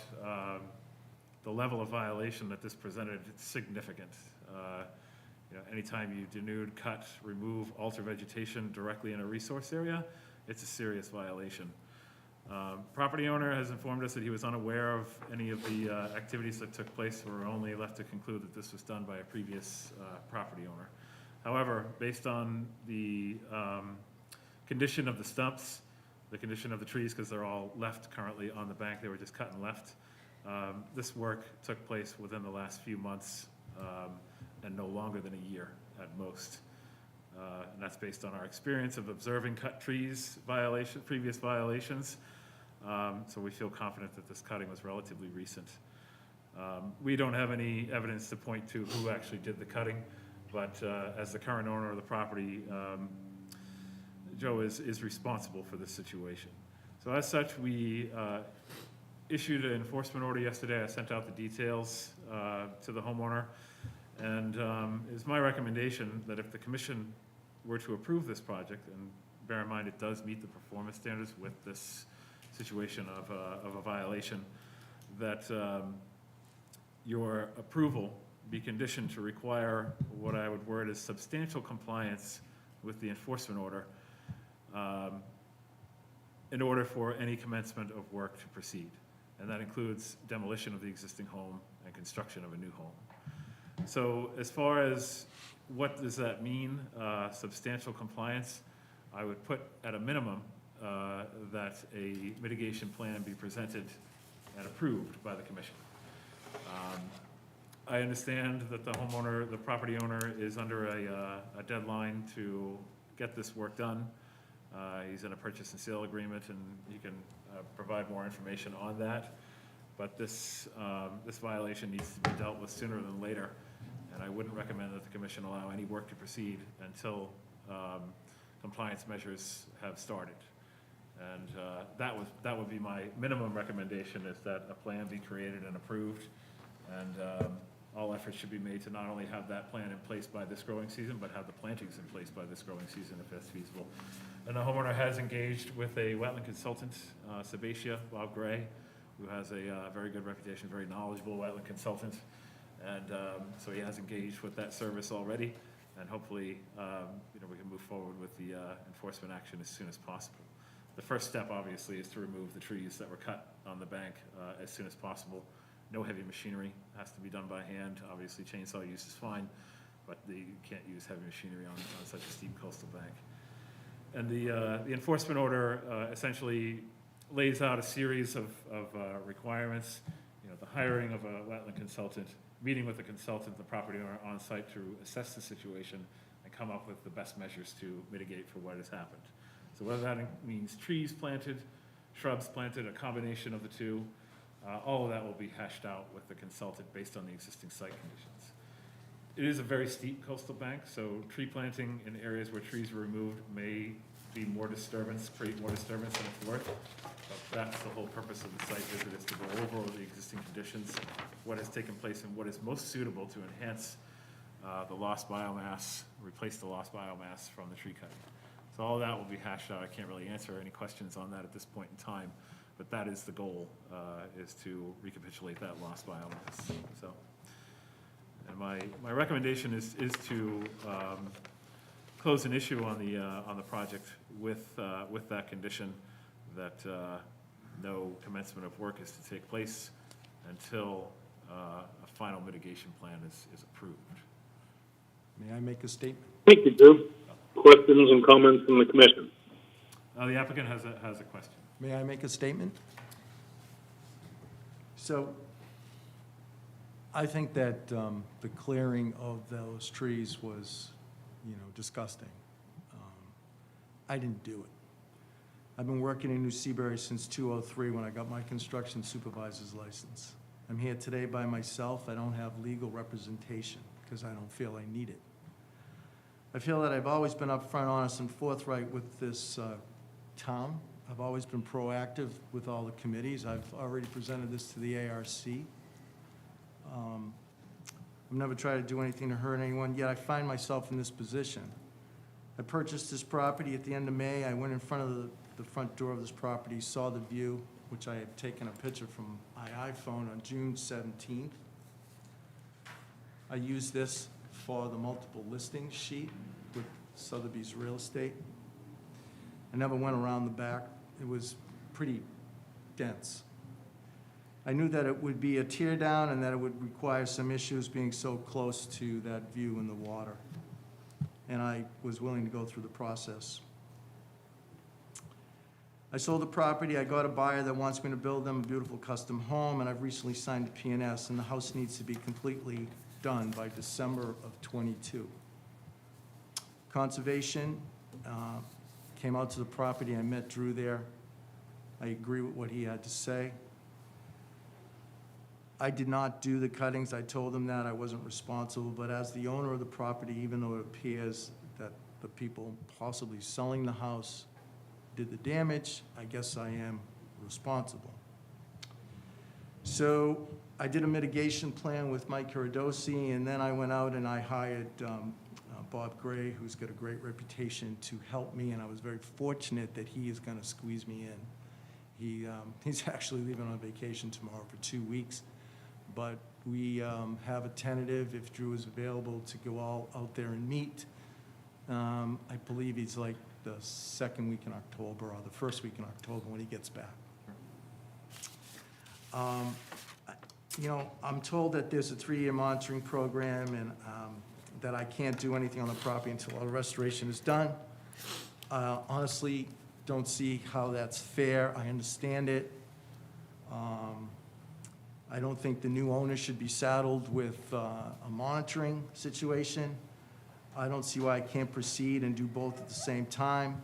the level of violation that this presented, it's significant. Anytime you denude, cut, remove, alter vegetation directly in a resource area, it's a serious violation. Property owner has informed us that he was unaware of any of the activities that took place. We're only left to conclude that this was done by a previous property owner. However, based on the condition of the stumps, the condition of the trees, because they're all left currently on the bank, they were just cut and left. This work took place within the last few months and no longer than a year at most. And that's based on our experience of observing cut trees previous violations. So we feel confident that this cutting was relatively recent. We don't have any evidence to point to who actually did the cutting, but as the current owner of the property, Joe is responsible for this situation. So as such, we issued an enforcement order yesterday. I sent out the details to the homeowner. And it's my recommendation that if the commission were to approve this project, and bear in mind it does meet the performance standards with this situation of a violation, that your approval be conditioned to require what I would word as substantial compliance with the enforcement order in order for any commencement of work to proceed. And that includes demolition of the existing home and construction of a new home. So as far as what does that mean, substantial compliance, I would put at a minimum that a mitigation plan be presented and approved by the commission. I understand that the homeowner, the property owner, is under a deadline to get this work done. He's in a purchase and sale agreement, and he can provide more information on that. But this violation needs to be dealt with sooner than later. And I wouldn't recommend that the commission allow any work to proceed until compliance measures have started. And that would be my minimum recommendation, is that a plan be created and approved. And all efforts should be made to not only have that plan in place by this growing season, but have the plantings in place by this growing season if that's feasible. And the homeowner has engaged with a wetland consultant, Sebastian Bob Gray, who has a very good reputation, very knowledgeable wetland consultant. And so he has engaged with that service already, and hopefully we can move forward with the enforcement action as soon as possible. The first step, obviously, is to remove the trees that were cut on the bank as soon as possible. No heavy machinery, has to be done by hand. Obviously, chainsaw use is fine, but you can't use heavy machinery on such a steep coastal bank. And the enforcement order essentially lays out a series of requirements. The hiring of a wetland consultant, meeting with the consultant, the property owner on site to assess the situation and come up with the best measures to mitigate for what has happened. So whether that means trees planted, shrubs planted, a combination of the two, all of that will be hashed out with the consultant based on the existing site conditions. It is a very steep coastal bank, so tree planting in areas where trees were removed may be more disturbance, create more disturbance than it's worth. But that's the whole purpose of the site visit, is to go over the existing conditions, what has taken place, and what is most suitable to enhance the lost biomass, replace the lost biomass from the tree cutting. So all that will be hashed out. I can't really answer any questions on that at this point in time, but that is the goal, is to recapitulate that lost biomass. So, and my recommendation is to close an issue on the project with that condition that no commencement of work is to take place until a final mitigation plan is approved. May I make a statement? Thank you, Drew. Questions and comments from the commission? The applicant has a question. May I make a statement? So I think that the clearing of those trees was, disgusting. I didn't do it. I've been working in New Seabury since 2003 when I got my construction supervisor's license. I'm here today by myself. I don't have legal representation because I don't feel I need it. I feel that I've always been upfront, honest, and forthright with this town. I've always been proactive with all the committees. I've already presented this to the ARC. I've never tried to do anything to hurt anyone, yet I find myself in this position. I purchased this property at the end of May. I went in front of the front door of this property, saw the view, which I had taken a picture from my iPhone on June 17th. I used this for the multiple listings sheet with Sotheby's Real Estate. I never went around the back. It was pretty dense. I knew that it would be a tear down and that it would require some issues being so close to that view in the water. And I was willing to go through the process. I sold the property. I got a buyer that wants me to build them a beautiful custom home, and I've recently signed a P&S, and the house needs to be completely done by December of '22. Conservation came out to the property. I met Drew there. I agree with what he had to say. I did not do the cuttings. I told him that I wasn't responsible, but as the owner of the property, even though it appears that the people possibly selling the house did the damage, I guess I am responsible. So I did a mitigation plan with Mike Caradosi, and then I went out and I hired Bob Gray, who's got a great reputation, to help me, and I was very fortunate that he is going to squeeze me in. He's actually leaving on vacation tomorrow for 2 weeks, but we have a tentative, if Drew is available, to go all out there and meet. I believe he's like the second week in October or the first week in October when he gets back. You know, I'm told that there's a 3-year monitoring program and that I can't do anything on the property until all the restoration is done. Honestly, don't see how that's fair. I understand it. I don't think the new owner should be saddled with a monitoring situation. I don't see why I can't proceed and do both at the same time.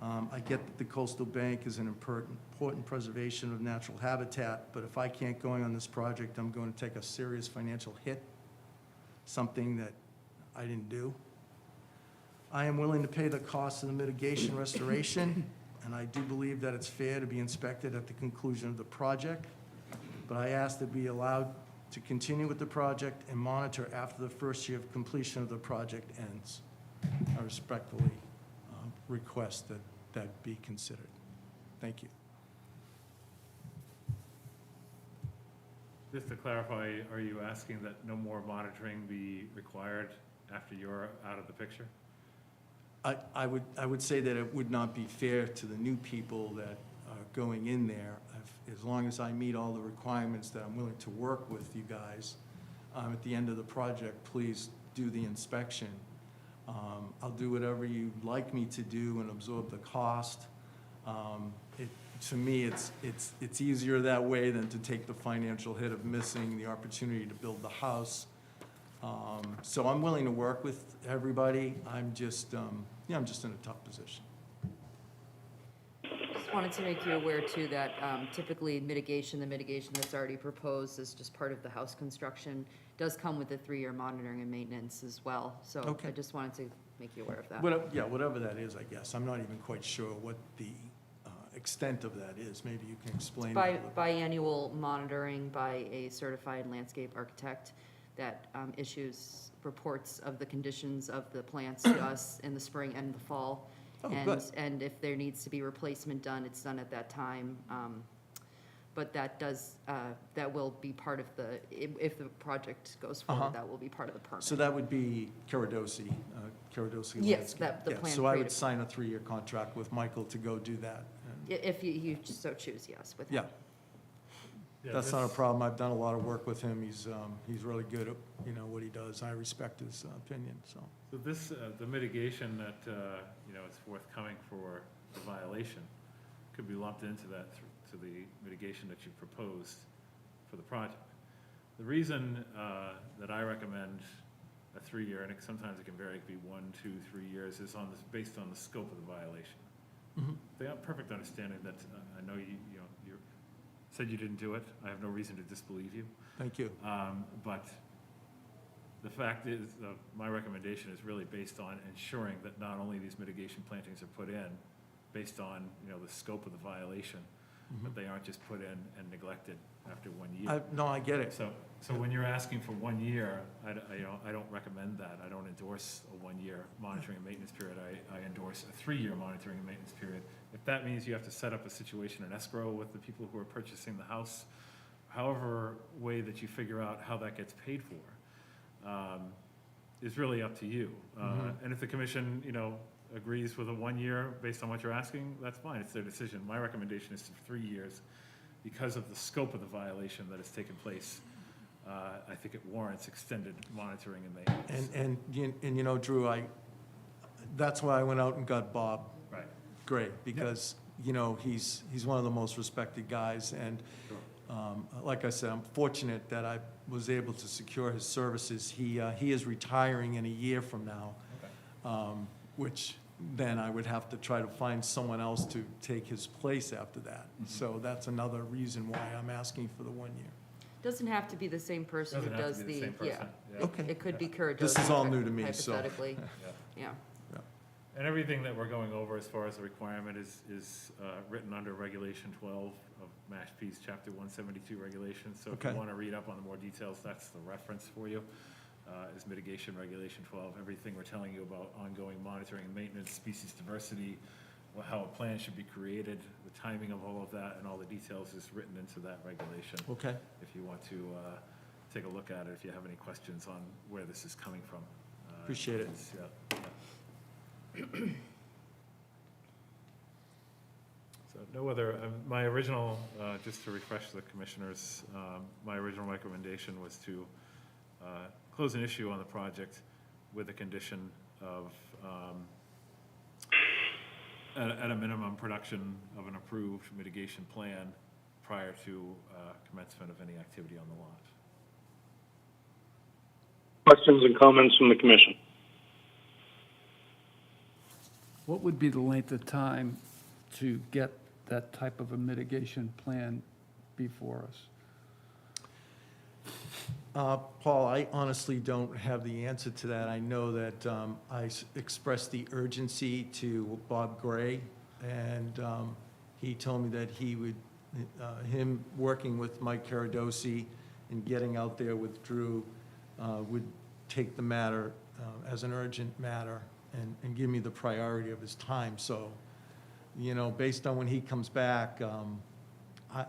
I get that the coastal bank is an important preservation of natural habitat, but if I can't go on this project, I'm going to take a serious financial hit, something that I didn't do. I am willing to pay the cost of the mitigation restoration, and I do believe that it's fair to be inspected at the conclusion of the project, but I ask that be allowed to continue with the project and monitor after the first year of completion of the project ends. I respectfully request that that be considered. Thank you. Just to clarify, are you asking that no more monitoring be required after you're out of the picture? I would say that it would not be fair to the new people that are going in there. As long as I meet all the requirements that I'm willing to work with you guys, at the end of the project, please do the inspection. I'll do whatever you'd like me to do and absorb the cost. To me, it's easier that way than to take the financial hit of missing the opportunity to build the house. So I'm willing to work with everybody. I'm just in a tough position. Just wanted to make you aware too that typically the mitigation that's already proposed as just part of the house construction does come with a 3-year monitoring and maintenance as well. So Okay. I just wanted to make you aware of that. Whatever that is, I guess. I'm not even quite sure what the extent of that is. Maybe you can explain. Biannual monitoring by a certified landscape architect that issues reports of the conditions of the plants to us in the spring and the fall. Oh, good. And if there needs to be replacement done, it's done at that time. But that does, that will be part of the, if the project goes forward, that will be part of the permit. So that would be Caradosi Yes, Landscape. the Yeah, plan so I would created. sign a 3-year contract with Michael to go do that. And If you so choose, yes, with him. Yeah, that's not a problem. I've done a lot of work with him. He's really good at, what he does. I respect his opinion, so. So this, the mitigation that, is forthcoming for the violation could be lumped into that, to the mitigation that you proposed for the project. The reason that I recommend a 3-year, and sometimes it can vary, it could be 1, 2, 3 years, is based on the scope of the violation. Mm-hmm. They have perfect understanding that, I know you said you didn't do it. I have no reason to disbelieve you. Thank you. But the fact is, my recommendation is really based on ensuring that not only these mitigation plantings are put in, based on, the scope of the violation, but they aren't just put in and neglected after 1 year. No, I get it. So when you're asking for 1 year, I don't recommend that. I don't endorse a 1 year monitoring and maintenance period. I endorse a 3-year monitoring and maintenance period. If that means you have to set up a situation in escrow with the people who are purchasing the house, however way that you figure out how that gets paid for, is really up to you. And if the commission, agrees with a 1 year based on what you're asking, that's fine, it's their decision. My recommendation is 3 years because of the scope of the violation that has taken place. I think it warrants extended monitoring and maintenance. And Drew, that's why I went out and got Bob Right. Gray, because, he's one of the most respected guys, and like I said, I'm fortunate that I was able to secure his services. He is retiring in a year from now, which then I would have to try to find someone else to take his place after that. So that's another reason why I'm asking for the 1 year. Doesn't have to be the same person who Doesn't have does to be the the, same person, yeah. Okay. It could be Kurt. This is all new to me, so. Hypothetically, yeah. And everything that we're going over as far as the requirement is written under Regulation 12 of Mashpee's Chapter 172 regulations. So if you Okay. want to read up on the more details, that's the reference for you, is Mitigation Regulation 12. Everything we're telling you about ongoing monitoring and maintenance, species diversity, how a plan should be created, the timing of all of that, and all the details is written into that regulation. Okay. If you want to take a look at it, if you have any questions on where this is coming from. Appreciate it. Yeah. So no other, my original, just to refresh the commissioners, my original recommendation was to close an issue on the project with a condition of, at a minimum, production of an approved mitigation plan prior to commencement of any activity on the lot. Questions and comments from the commission? What would be the length of time to get that type of a mitigation plan before us? Paul, I honestly don't have the answer to that. I know that I expressed the urgency to Bob Gray, and he told me that he would, him working with Mike Caradosi and getting out there with Drew would take the matter as an urgent matter and give me the priority of his time. So, based on when he comes back,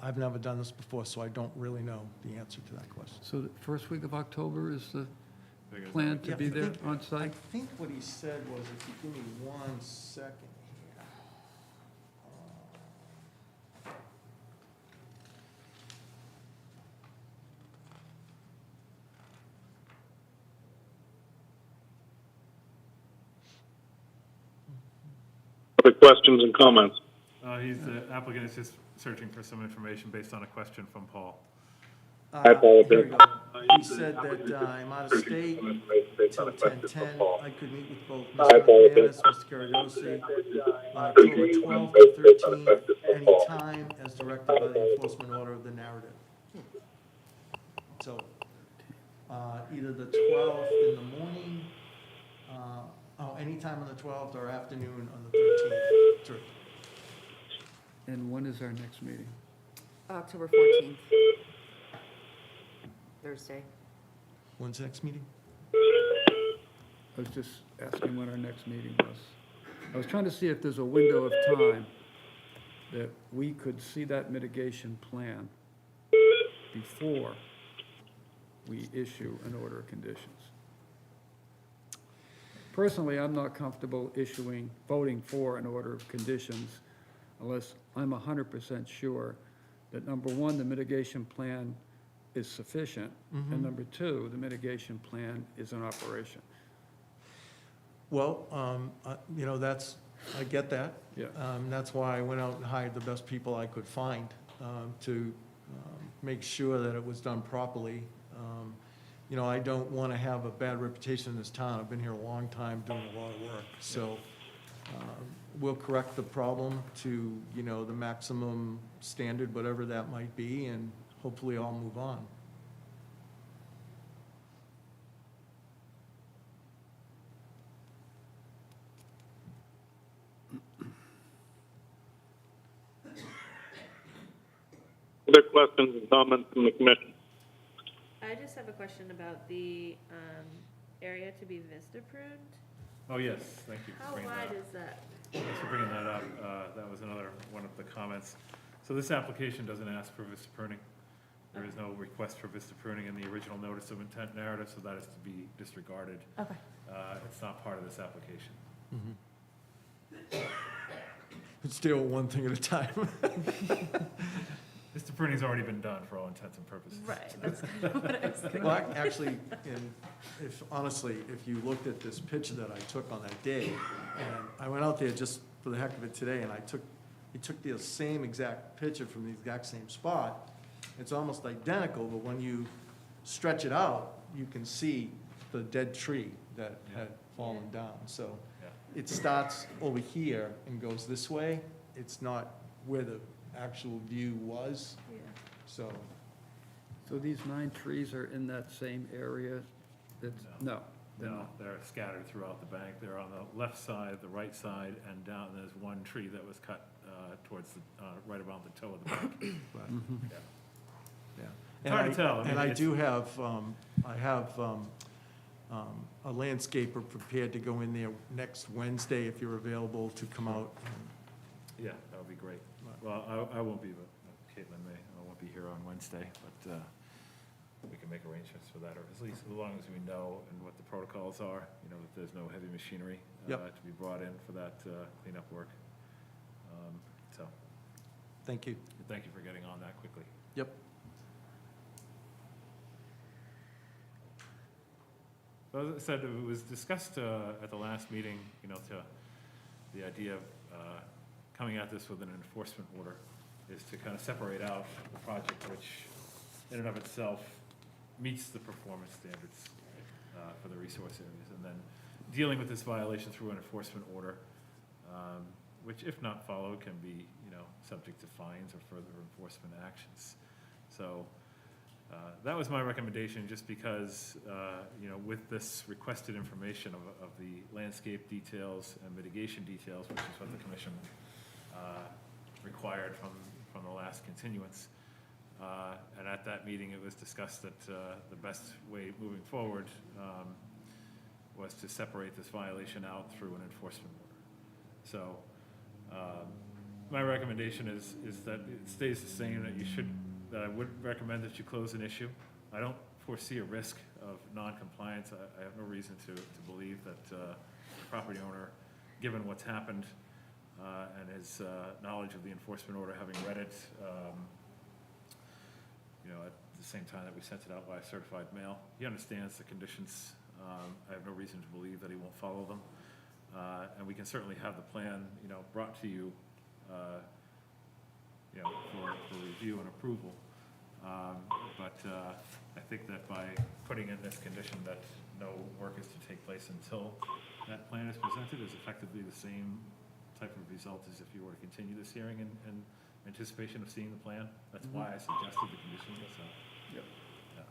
I've never done this before, so I don't really know the answer to that question. So the first week of October is the plan to be there on I site? think what he said was, if you give me 1 second here. Other questions and comments? The applicant is just searching for some information based on a question from Paul. I apologize. Here we go. He said that I'm out of state till 10/10. I could meet with both I Mr. apologize. McManus, Mr. Caradosi, on October 12th to 13th, any time as directed by the enforcement order of the narrative. So, either the 12th in the morning, anytime on the 12th, or afternoon on the 13th. Sure. And when is our next meeting? October 14th. Thursday. When's the next meeting? I was just asking when our next meeting was. I was trying to see if there's a window of time that we could see that mitigation plan before we issue an order of conditions. Personally, I'm not comfortable voting for an order of conditions unless I'm 100% sure that, number one, the mitigation plan is sufficient, and number two, the mitigation plan is in operation. Well, I get that. Yeah. That's why I went out and hired the best people I could find to make sure that it was done properly. I don't want to have a bad reputation in this town. I've been here a long time doing a lot of work. So we'll correct the problem to, the maximum standard, whatever that might be, and hopefully I'll move on. Other questions and comments from the commission? I just have a question about the area to be vista pruned. Oh, yes, thank you for How bringing that wide up. is that? Thanks for bringing that up. That was another one of the comments. So this application doesn't ask for vista pruning. There is no request for vista pruning in the original notice of intent narrative, so that is to be disregarded. Okay. It's not part of this application. Let's deal with one thing at a time. Vista pruning's already been done for all intents and purposes. Right, that's kind of what I was thinking. Well, actually, honestly, if you looked at this picture that I took on that day, and I went out there just for the heck of it today, and he took the same exact picture from the exact same spot. It's almost identical, but when you stretch it out, you can see the dead tree that had fallen down. So Yeah. it starts over here and goes this way. It's not where the actual view was, Yeah. so. So these 9 trees are in that same area? That's, no. they're No, not. they're scattered throughout the bank. They're on the left side, the right side, and down, there's one tree that was cut towards the, right around the toe of the bank. Yeah. Yeah. It's hard to tell. I mean, And I it's- do have, I have a landscaper prepared to go in there next Wednesday if you're available to come out. Yeah, that would be great. Well, I won't be, but Caitlin may. I won't be here on Wednesday, but we can make arrangements for that, or at least as long as we know and what the protocols are, you know, that there's no heavy machinery Yep. to be brought in for that cleanup work. So, Thank you. thank you for getting on that quickly. Yep. So as I said, it was discussed at the last meeting, you know, the idea of coming at this with an enforcement order is to kind of separate out the project which in and of itself meets the performance standards for the resource areas, and then dealing with this violation through an enforcement order, which if not followed can be, you know, subject to fines or further enforcement actions. So that was my recommendation, just because, you know, with this requested information of the landscape details and mitigation details, which is what the commission required from the last continuance. And at that meeting, it was discussed that the best way moving forward was to separate this violation out through an enforcement order. So my recommendation is that it stays the same, that I would recommend that you close an issue. I don't foresee a risk of non-compliance. I have no reason to believe that the property owner, given what's happened and his knowledge of the enforcement order, having read it, you know, at the same time that we sent it out by certified mail, he understands the conditions. I have no reason to believe that he won't follow them. And we can certainly have the plan, you know, brought to you, you know, for review and approval. But I think that by putting in this condition that no work is to take place until that plan is presented is effectively the same type of result as if you were to continue this hearing in anticipation of seeing the plan. That's why I suggested the condition. So, Yep. yeah.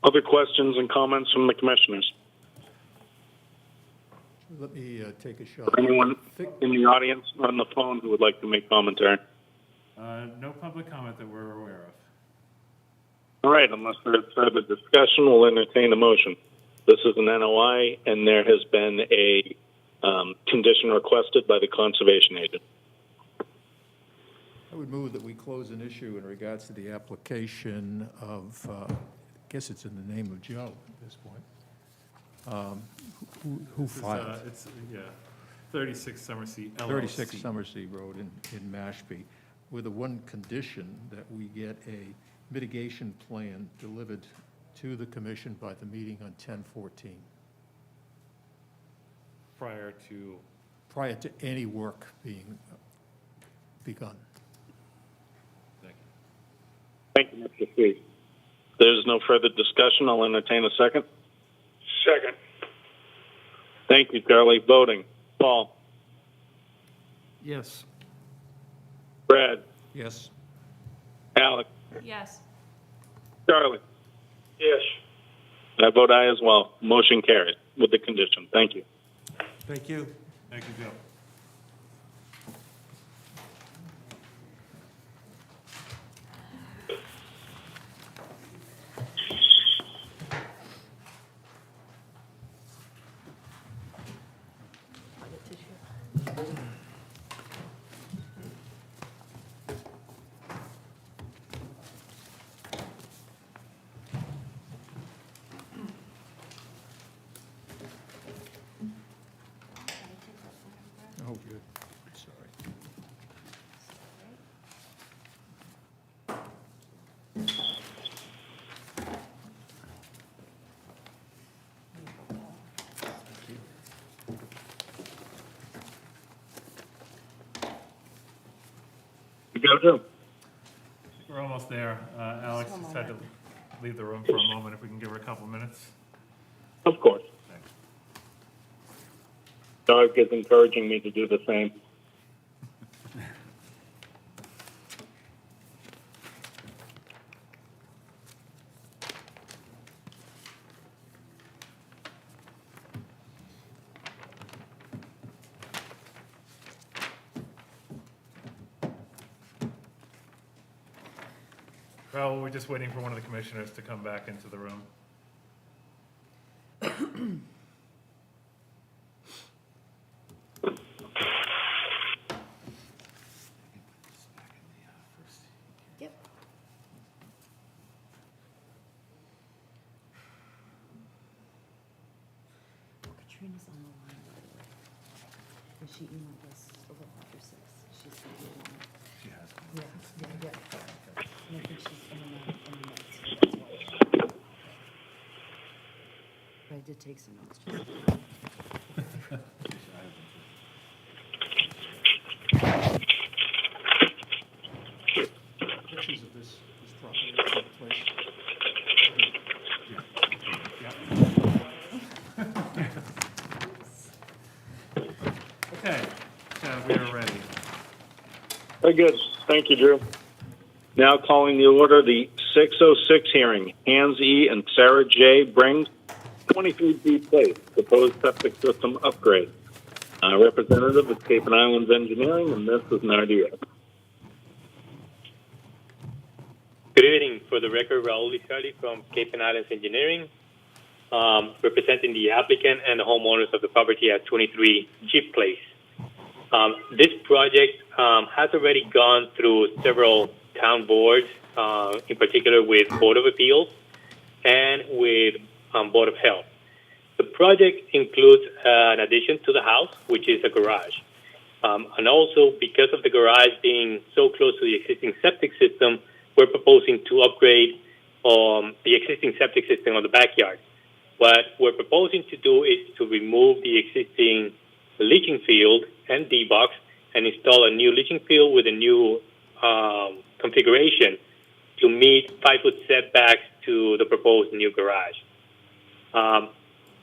Other questions and comments from the commissioners? Let me take a shot. Anyone in the audience on the phone who would like to make commentary? No public comment that we're aware of. All right, unless there's further discussion, we'll entertain a motion. This is an NOI, and there has been a condition requested by the conservation agent. I would move that we close an issue in regards to the application of, I guess it's in the name of Joe at this point. Who filed? It's, yeah, 36 Summersea LLC. 36 Summersea Road in Mashpee, with the one condition that we get a mitigation plan delivered to the commission by the meeting on 10/14, prior to any work being begun. Thank you. Thank you, Mr. C. There's no further discussion. I'll entertain a second. Second. Thank you, Charlie. Voting. Paul. Yes. Brad. Yes. Alex. Yes. Charlie. Yes. I vote aye as well. Motion carried with the condition. Thank you. Thank you. Thank you, Joe. go to? We're almost there. Alex just had to leave the room for a moment. If we can give her a couple minutes. Of course. Thanks. Dog is encouraging me to do the same. Well, we're just waiting for one of the commissioners to come back into the room. Yep. Katrina's on the line, by the way. And she emailed us a little after 6. She's going to be on. She has. Yeah. And I think she's in the notes, so that's why. But I did take some notes, just. Pictures of this property that took place. Okay, we are ready. Very good. Thank you, Drew. Now calling the order the 606 hearing. Hans E. and Sarah J. Brings, 23B Place, proposed septic system upgrade. Representative of Cape and Islands Engineering, and this is Nadia. Good evening. For the record, Raul Lizardi from Cape and Islands Engineering, representing the applicant and the homeowners of the property at 23 Jeep Place. This project has already gone through several town boards, in particular with Board of Appeals and with Board of Health. The project includes an addition to the house, which is a garage. And also, because of the garage being so close to the existing septic system, we're proposing to upgrade the existing septic system on the backyard. What we're proposing to do is to remove the existing leaching field and D-box and install a new leaching field with a new configuration to meet 5-foot setbacks to the proposed new garage.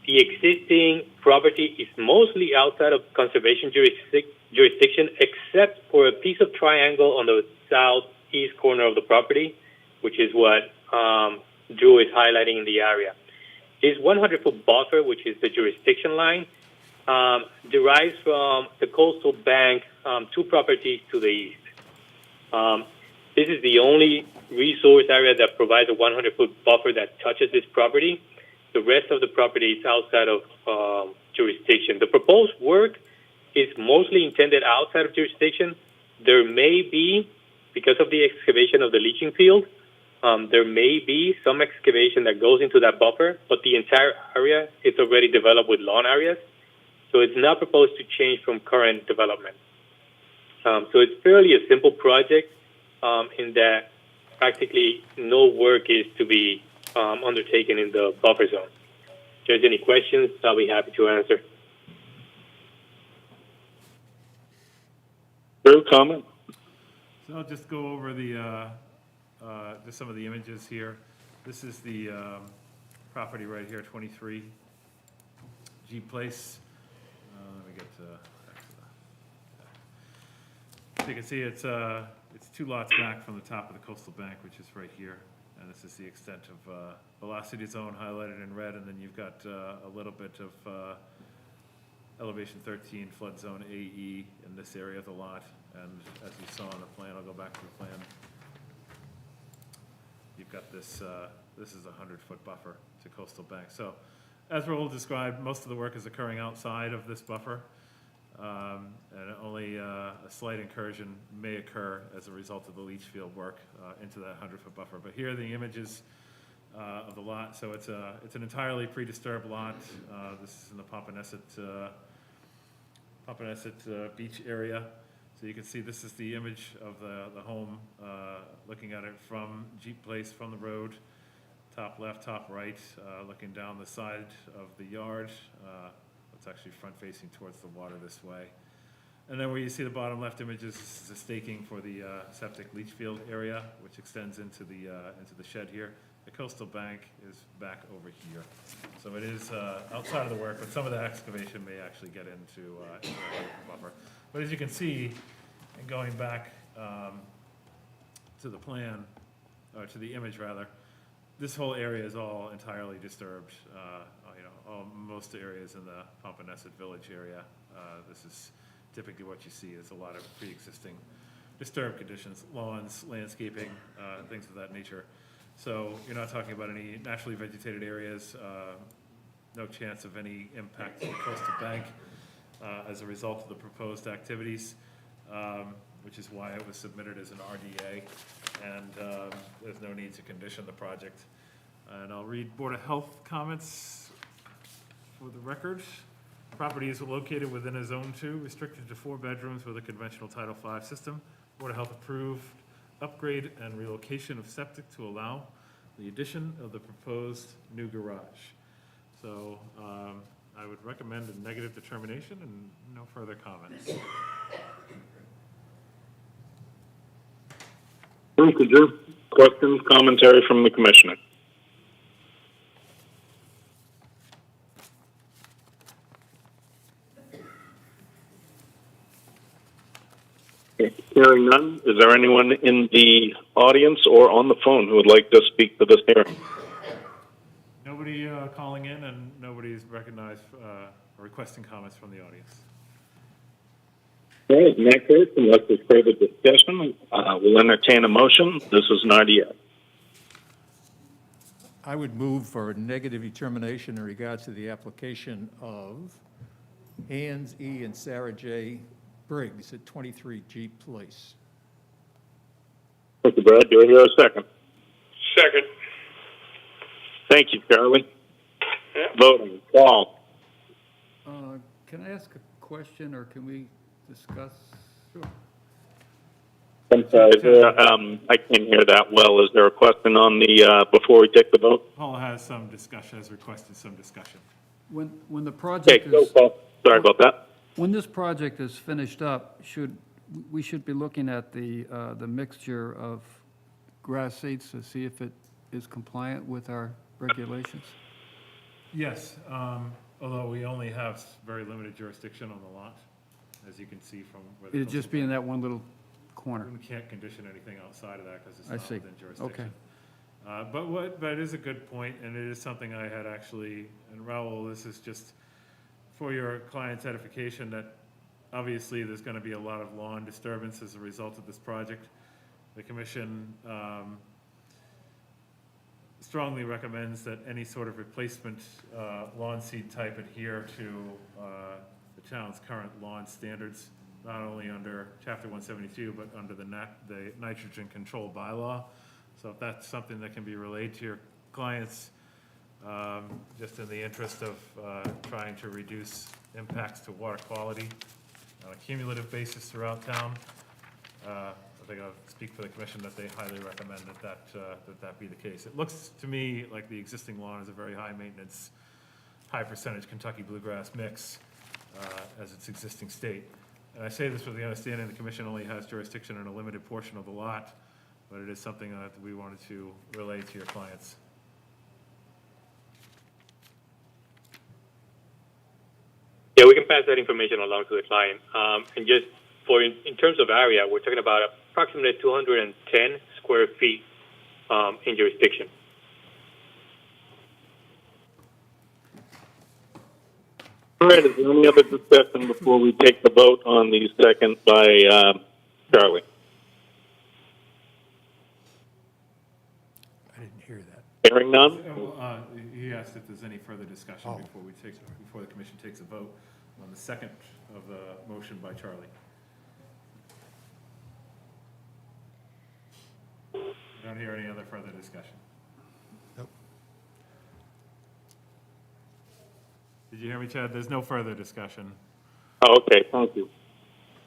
The existing property is mostly outside of conservation jurisdiction, except for a piece of triangle on the southeast corner of the property, which is what Drew is highlighting in the area. This 100-foot buffer, which is the jurisdiction line, derives from the coastal bank, 2 properties to the east. This is the only resource area that provides a 100-foot buffer that touches this property. The rest of the property is outside of jurisdiction. The proposed work is mostly intended outside of jurisdiction. There may be, because of the excavation of the leaching field, there may be some excavation that goes into that buffer, but the entire area is already developed with lawn areas, so it's not proposed to change from current development. So it's fairly a simple project in that practically no work is to be undertaken in the buffer zone. If there's any questions, I'll be happy to answer. Drew, comment? So I'll just go over the just some of the images here. This is the property right here, 23 G Place. Let me get back to the. So you can see it's 2 lots back from the top of the coastal bank, which is right here, and this is the extent of velocity zone highlighted in red, and then you've got a little bit of elevation 13 flood zone AE in this area of the lot. And as you saw on the plan, I'll go back to the plan. You've got this, this is a 100-foot buffer to coastal bank. So as Raul described, most of the work is occurring outside of this buffer. And only a slight incursion may occur as a result of the leach field work into that 100-foot buffer. But here are the images of the lot. So it's an entirely pre-disturbed lot. This is in the Popponesset beach area. So you can see this is the image of the home, looking at it from Jeep Place, from the road, top left, top right, looking down the side of the yard. It's actually front facing towards the water this way. And then where you see the bottom left images, this is the staking for the septic leach field area, which extends into the shed here. The coastal bank is back over here. So it is outside of the work, but some of the excavation may actually get into the buffer. But as you can see, and going back to the plan, or to the image rather, this whole area is all entirely disturbed. Most areas in the Pompanesett Village area, this is typically what you see. There's a lot of pre-existing disturbed conditions, lawns, landscaping, things of that nature. So you're not talking about any naturally vegetated areas, no chance of any impact to the coastal bank as a result of the proposed activities, which is why it was submitted as an RDA, and there's no need to condition the project. And I'll read Board of Health comments for the record. Property is located within a Zone 2, restricted to 4 bedrooms with a conventional Title V system. Board of Health approved upgrade and relocation of septic to allow the addition of the proposed new garage. So I would recommend a negative determination and no further comments. Questions, commentary from the commissioner? Hearing none, is there anyone in the audience or on the phone who would like to speak to this hearing? Nobody calling in, and nobody's recognized or requesting comments from the audience. All right, in that case, unless there's further discussion, we'll entertain a motion. This is an RDA. I would move for a negative determination in regards to the application of Hans E. and Sarah J. Briggs at 23 Jeep Place. Thank you, Brad. Do I hear a second? Second. Thank you, Charlie. Yeah. Voting. Paul. Can I ask a question, or can we discuss? Sure. I'm sorry, I can't hear that well. Is there a question on the, before we take the vote? Paul has some discussion, has requested some discussion. When the Okay, project go, is, Paul. Sorry about that. when this project is finished up, we should be looking at the mixture of grass seeds to see if it is compliant with our regulations? Yes, although we only have very limited jurisdiction on the lot, as you can see from where the It'd just be in that one little corner. We can't condition anything outside of that because it's I not see. within jurisdiction. Okay. But it is a good point, and it is something I had actually, and Raul, this is just for your client's edification, that obviously there's going to be a lot of lawn disturbance as a result of this project. The commission strongly recommends that any sort of replacement lawn seed type adhere to the town's current lawn standards, not only under Chapter 172, but under the nitrogen control bylaw. So if that's something that can be relayed to your clients, just in the interest of trying to reduce impacts to water quality on a cumulative basis throughout town, I think I'll speak for the commission that they highly recommend that be the case. It looks to me like the existing lawn is a very high maintenance, high percentage Kentucky bluegrass mix as its existing state. And I say this with the understanding the commission only has jurisdiction in a limited portion of the lot, but it is something that we wanted to relay to your clients. Yeah, we can pass that information along to the client. And just in terms of area, we're talking about approximately 210 square feet in jurisdiction. All right, is there any other discussion before we take the vote on the second by Charlie? I didn't hear that. Hearing none? He asked if there's any further discussion before the commission takes a vote on the second of the motion by Charlie. I don't hear any other further discussion. Nope. Did you hear me, Chad? There's no further discussion. Oh, okay, thank you.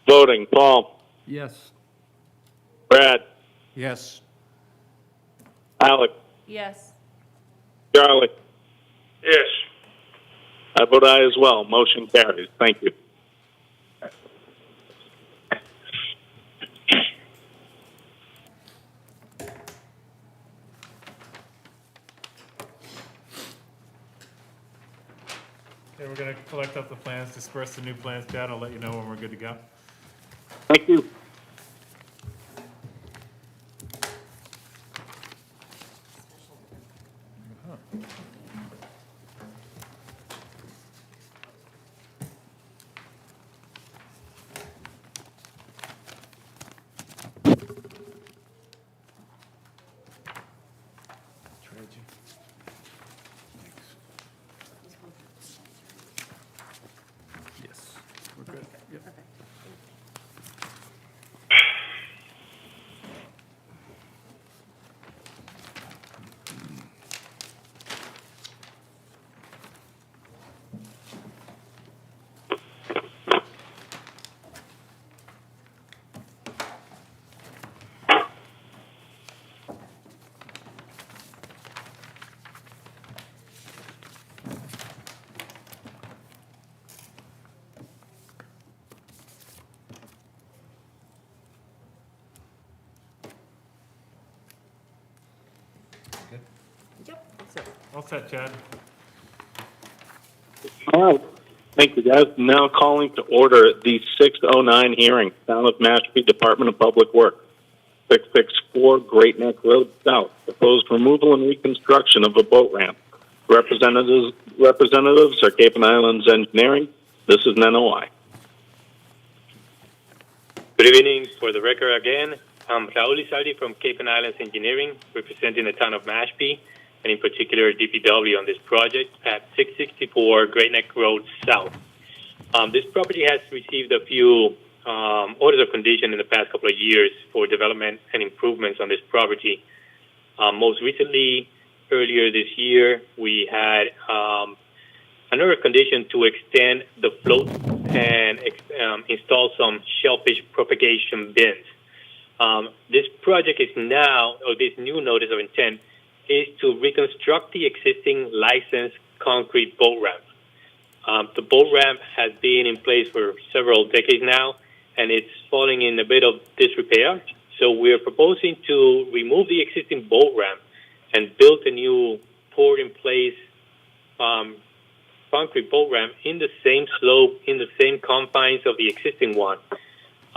Voting, Paul. Yes. Brad. Yes. Alex. Yes. Charlie. Yes. I vote aye as well. Motion carries. Thank you. Okay, we're gonna collect up the plans, disperse the new plans, Chad. I'll let you know when we're good to go. Thank you. Yes, we're good. Yep. All set, Chad. All right. Thank you, guys. Now calling to order the 6:09 hearing, Town of Mashpee Department of Public Works, 664 Great Neck Road South, proposed removal and reconstruction of a boat ramp. Representatives are Cape and Islands Engineering. This is an NOI. Good evening. For the record again, I'm Raul Lizardi from Cape and Islands Engineering, representing the town of Mashpee, and in particular DPW on this project at 664 Great Neck Road South. This property has received a few orders of condition in the past couple of years for development and improvements on this property. Most recently, earlier this year, we had an order of condition to extend the float and install some shellfish propagation bins. This project is now, or this new notice of intent, is to reconstruct the existing licensed concrete boat ramp. The boat ramp has been in place for several decades now, and it's falling in a bit of disrepair. So we're proposing to remove the existing boat ramp and build a new poured-in-place concrete boat ramp in the same slope, in the same confines of the existing one.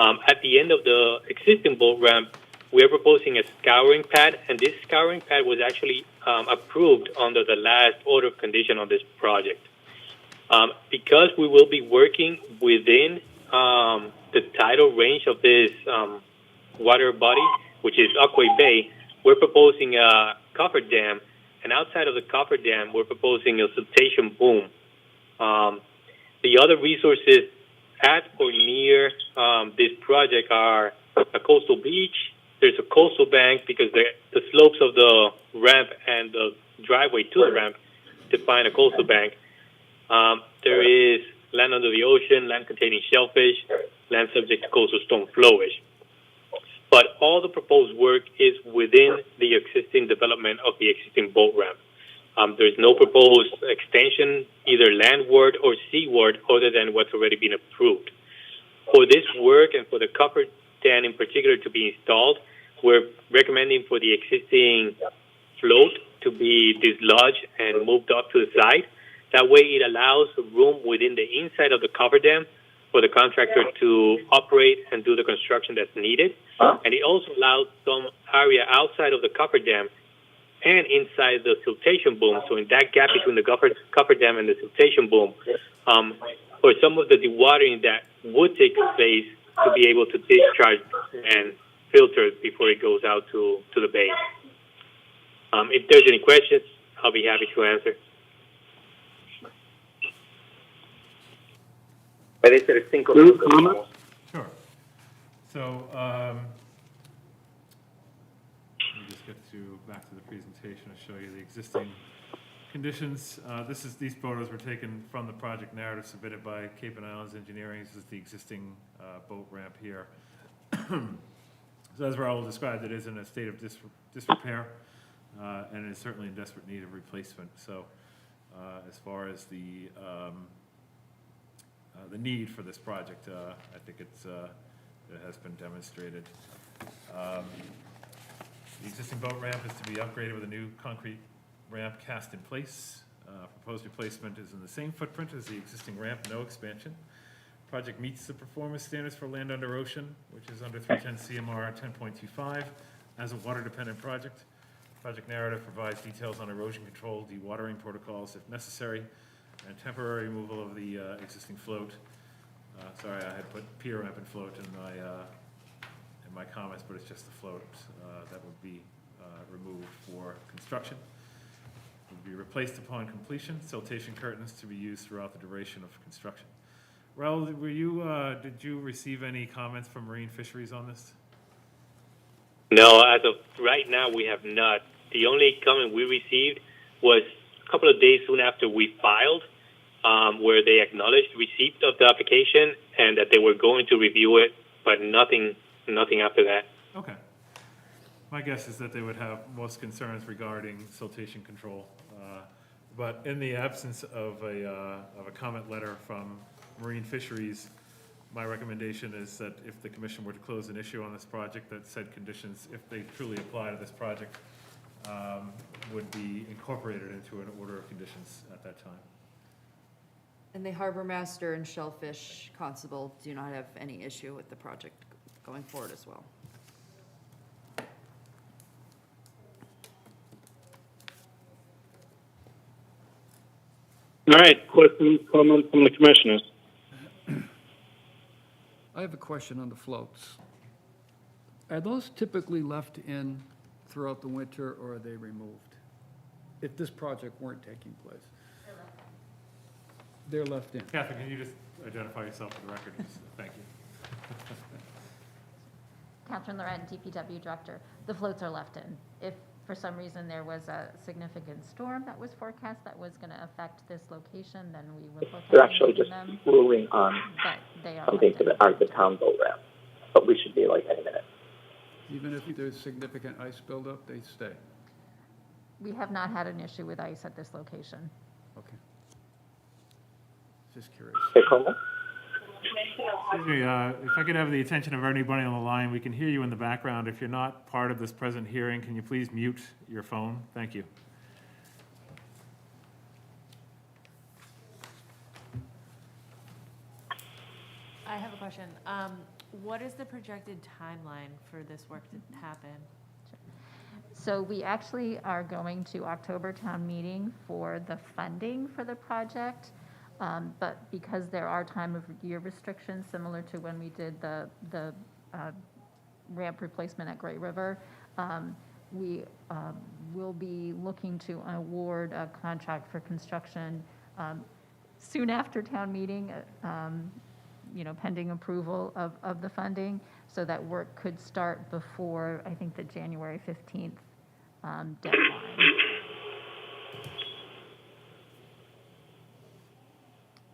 At the end of the existing boat ramp, we are proposing a scouring pad, and this scouring pad was actually approved under the last order of condition on this project. Because we will be working within the tidal range of this water body, which is Aquay Bay, we're proposing a coffer dam, and outside of the coffer dam, we're proposing a siltation boom. The other resources at or near this project are a coastal beach. There's a coastal bank because the slopes of the ramp and the driveway to the ramp define a coastal bank. There is land under the ocean, land containing shellfish, land subject to coastal storm flowage. But all the proposed work is within the existing development of the existing boat ramp. There is no proposed extension, either landward or seaward, other than what's already been approved. For this work and for the copper dam in particular to be installed, we're recommending for the existing float to be dislodged and moved up to the side. That way it allows room within the inside of the copper dam for the contractor to operate and do the construction that's needed. And it also allows some area outside of the copper dam and inside the siltation boom. So in that gap between the copper dam and the siltation boom, for some of the dewatering that would take place to be able to discharge and filter before it goes out to the bay. If there's any questions, I'll be happy to answer. Sure. So, let me just get back to the presentation to show you the existing conditions. These photos were taken from the project narrative submitted by Cape and Islands Engineering. This is the existing boat ramp here. So as Raul described, it is in a state of disrepair, and it is certainly in desperate need of replacement. So as far as the need for this project, I think it has been demonstrated. The existing boat ramp is to be upgraded with a new concrete ramp cast in place. Proposed replacement is in the same footprint as the existing ramp, no expansion. Project meets the performance standards for land under ocean, which is under 310 CMR 10.25 as a water-dependent project. Project narrative provides details on erosion control, dewatering protocols if necessary, and temporary removal of the existing float. Sorry, I had put pier ramp and float in my comments, but it's just the float that would be removed for construction. It would be replaced upon completion. Siltation curtains to be used throughout the duration of construction. Raul, did you receive any comments from Marine Fisheries on this? No, as of right now, we have not. The only comment we received was a couple of days soon after we filed, where they acknowledged receipt of the application and that they were going to review it, but nothing after that. Okay. My guess is that they would have most concerns regarding siltation control. But in the absence of a comment letter from Marine Fisheries, my recommendation is that if the commission were to close an issue on this project, that said conditions, if they truly apply to this project, would be incorporated into an order of conditions at that time. And the harbor master and Shellfish Constable do not have any issue with the project going forward as well. All right, questions, comments from the commissioners? I have a question on the floats. Are those typically left in throughout the winter, or are they removed? If this project weren't taking place? They're left in. Catherine, can you just identify yourself for the record? Thank you. Catherine Loren, DPW Director. The floats are left in. If for some reason there was a significant storm that was forecast that was going to affect this location, then we would look They're at actually just them. ruling on But they are something left in. for the town boat ramp, but we should be like any minute. Even if there's significant ice buildup, they stay? We have not had an issue with ice at this location. Okay. Just curious. Hey, Como? Excuse me, if I could have the attention of anybody on the line, we can hear you in the background. If you're not part of this present hearing, can you please mute your phone? Thank you. I have a question. What is the projected timeline for this work to happen? So we actually are going to October town meeting for the funding for the project. But because there are time of year restrictions, similar to when we did the ramp replacement at Great River, we will be looking to award a contract for construction soon after town meeting, pending approval of the funding, so that work could start before, I think, the January 15th deadline.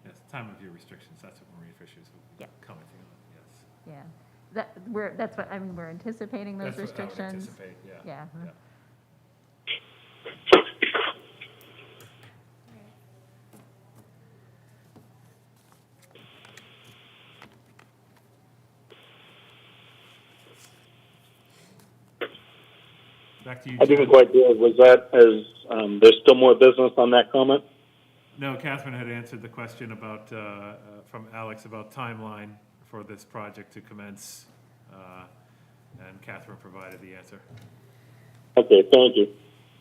Yes, time of year restrictions, that's what Marine Fisheries will be commenting on, yes. Yeah, that's what, we're anticipating those That's what I would restrictions. anticipate, yeah. Yeah. Yeah. Back to you, I didn't John. quite hear, was that as, there's still more business on that comment? No, Catherine had answered the question about, from Alex about timeline for this project to commence, and Catherine provided the answer. Okay, thank you.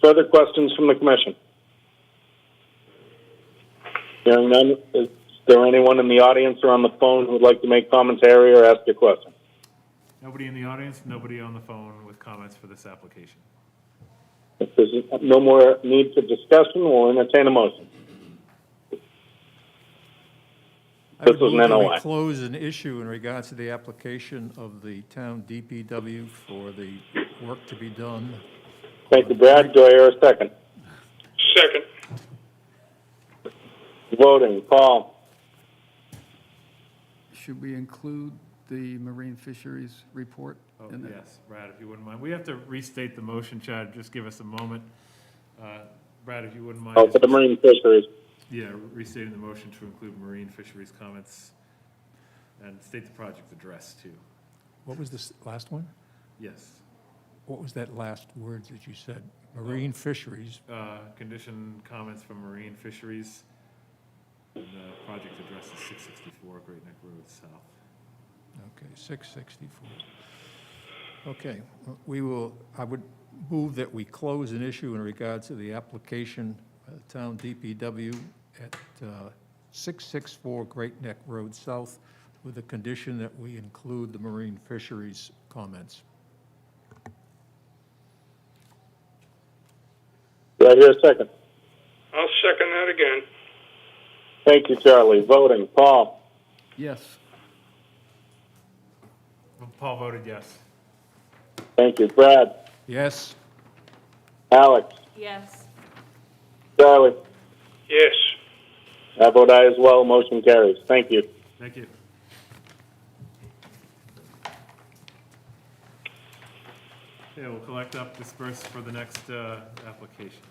Further questions from the commission? Hearing none, is there anyone in the audience or on the phone who would like to make commentary or ask a question? Nobody in the audience, nobody on the phone with comments for this application. If there's no more need for discussion, we'll entertain a motion. I This would was an move that we NOI. close an issue in regards to the application of the town DPW for the work to be done. Thank you, Brad. Do I hear a second? Second. Voting, Paul. Should we include the Marine Fisheries report Oh, in that? yes, Brad, if you wouldn't mind. We have to restate the motion, Chad, just give us a moment. Brad, if you wouldn't mind. Oh, for the Marine Fisheries. Yeah, restating the motion to include Marine Fisheries comments and state the project address too. What was this last one? Yes. what was that last word that you said? Marine fisheries. Condition comments from marine fisheries. And the project addresses 664 Great Neck Road South. Okay, 664. Okay, I would move that we close an issue in regard to the application by the town DPW at 664 Great Neck Road South, with the condition that we include the marine fisheries comments. Do I hear a second? I'll second that again. Thank you, Charlie. Voting, Paul, Yes. Paul voted yes. thank you. Brad, Yes? Alex, Yes. Charlie, Yes. I vote aye as well. Motion carries. Thank you. Thank you. Okay, we'll collect up, disperse for the next application.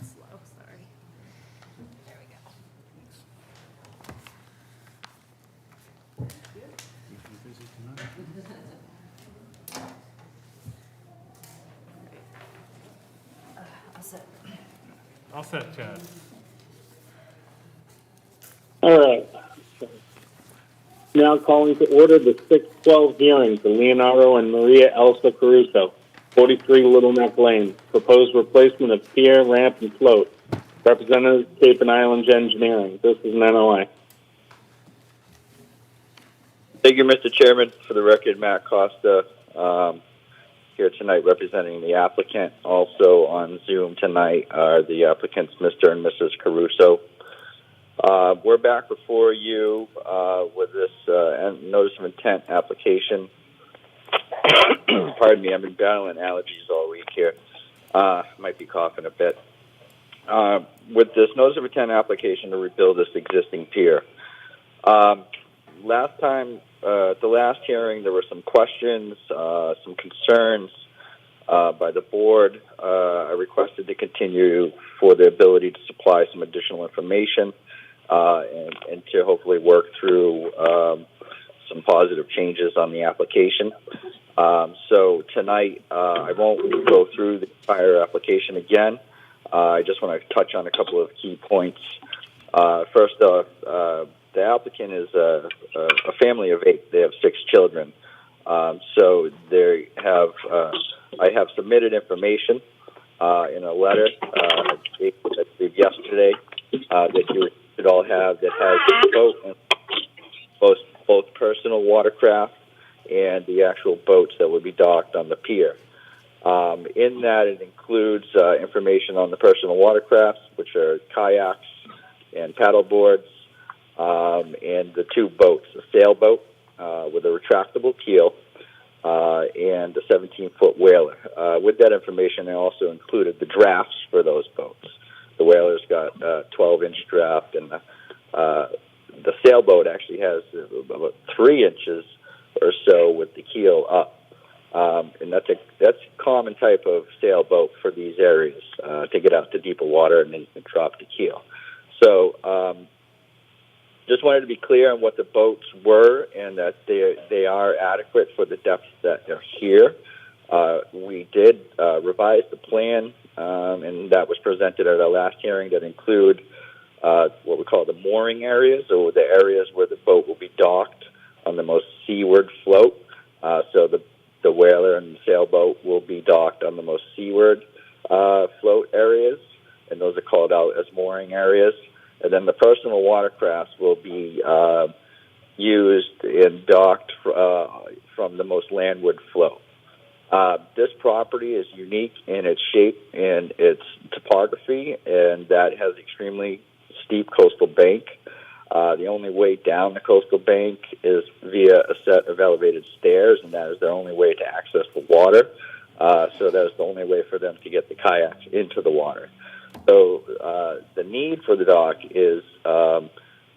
Slow, sorry. There we go. All set, Chad. All right. Now calling to order the 612 hearing for Leonardo and Maria Elsa Caruso, 43 Little Neck Lane. Proposed replacement of pier, ramp, and float. Representative, Cape and Islands Engineering. This is an NOI. Thank you, Mr. Chairman. For the record, Matt Costa, here tonight representing the applicant. Also on Zoom tonight are the applicants, Mr. and Mrs. Caruso. We're back before you with this notice of intent application. Pardon me, I've been battling allergies all week here. Might be coughing a bit. With this notice of intent application to rebuild this existing pier. Last time, at the last hearing, there were some questions, some concerns by the board. I requested to continue for the ability to supply some additional information and to hopefully work through some positive changes on the application. So tonight, I won't go through the entire application again. I just want to touch on a couple of key points. First off, the applicant is a family of 8. They have 6 children. So they have, I have submitted information in a letter dated yesterday that you should all have that has both personal watercraft and the actual boats that would be docked on the pier. In that, it includes information on the personal watercrafts, which are kayaks and paddle boards, and the 2 boats, a sailboat with a retractable keel and a 17-foot whaler. With that information, I also included the drafts for those boats. The whaler's got a 12-inch draft, and the sailboat actually has about 3 inches or so with the keel up. And that's a common type of sailboat for these areas, to get out to deeper water and then drop the keel. So just wanted to be clear on what the boats were and that they are adequate for the depths that are here. We did revise the plan, and that was presented at our last hearing, that include what we call the mooring areas, or the areas where the boat will be docked on the most seaward float. So the whaler and the sailboat will be docked on the most seaward float areas, and those are called out as mooring areas. And then the personal watercrafts will be used and docked from the most landward float. This property is unique in its shape and its topography, and that has extremely steep coastal bank. The only way down the coastal bank is via a set of elevated stairs, and that is their only way to access the water. So that is the only way for them to get the kayaks into the water. So the need for the dock is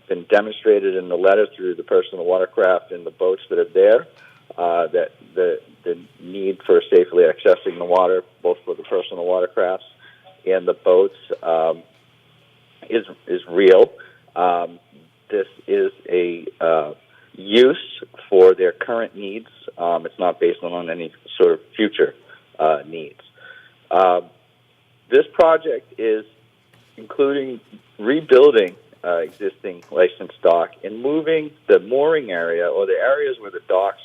been demonstrated in the letter through the personal watercraft and the boats that are there, that the need for safely accessing the water, both for the personal watercrafts and the boats is real. This is a use for their current needs. It's not based on any sort of future needs. This project is including rebuilding existing licensed dock and moving the mooring area or the areas where the docks,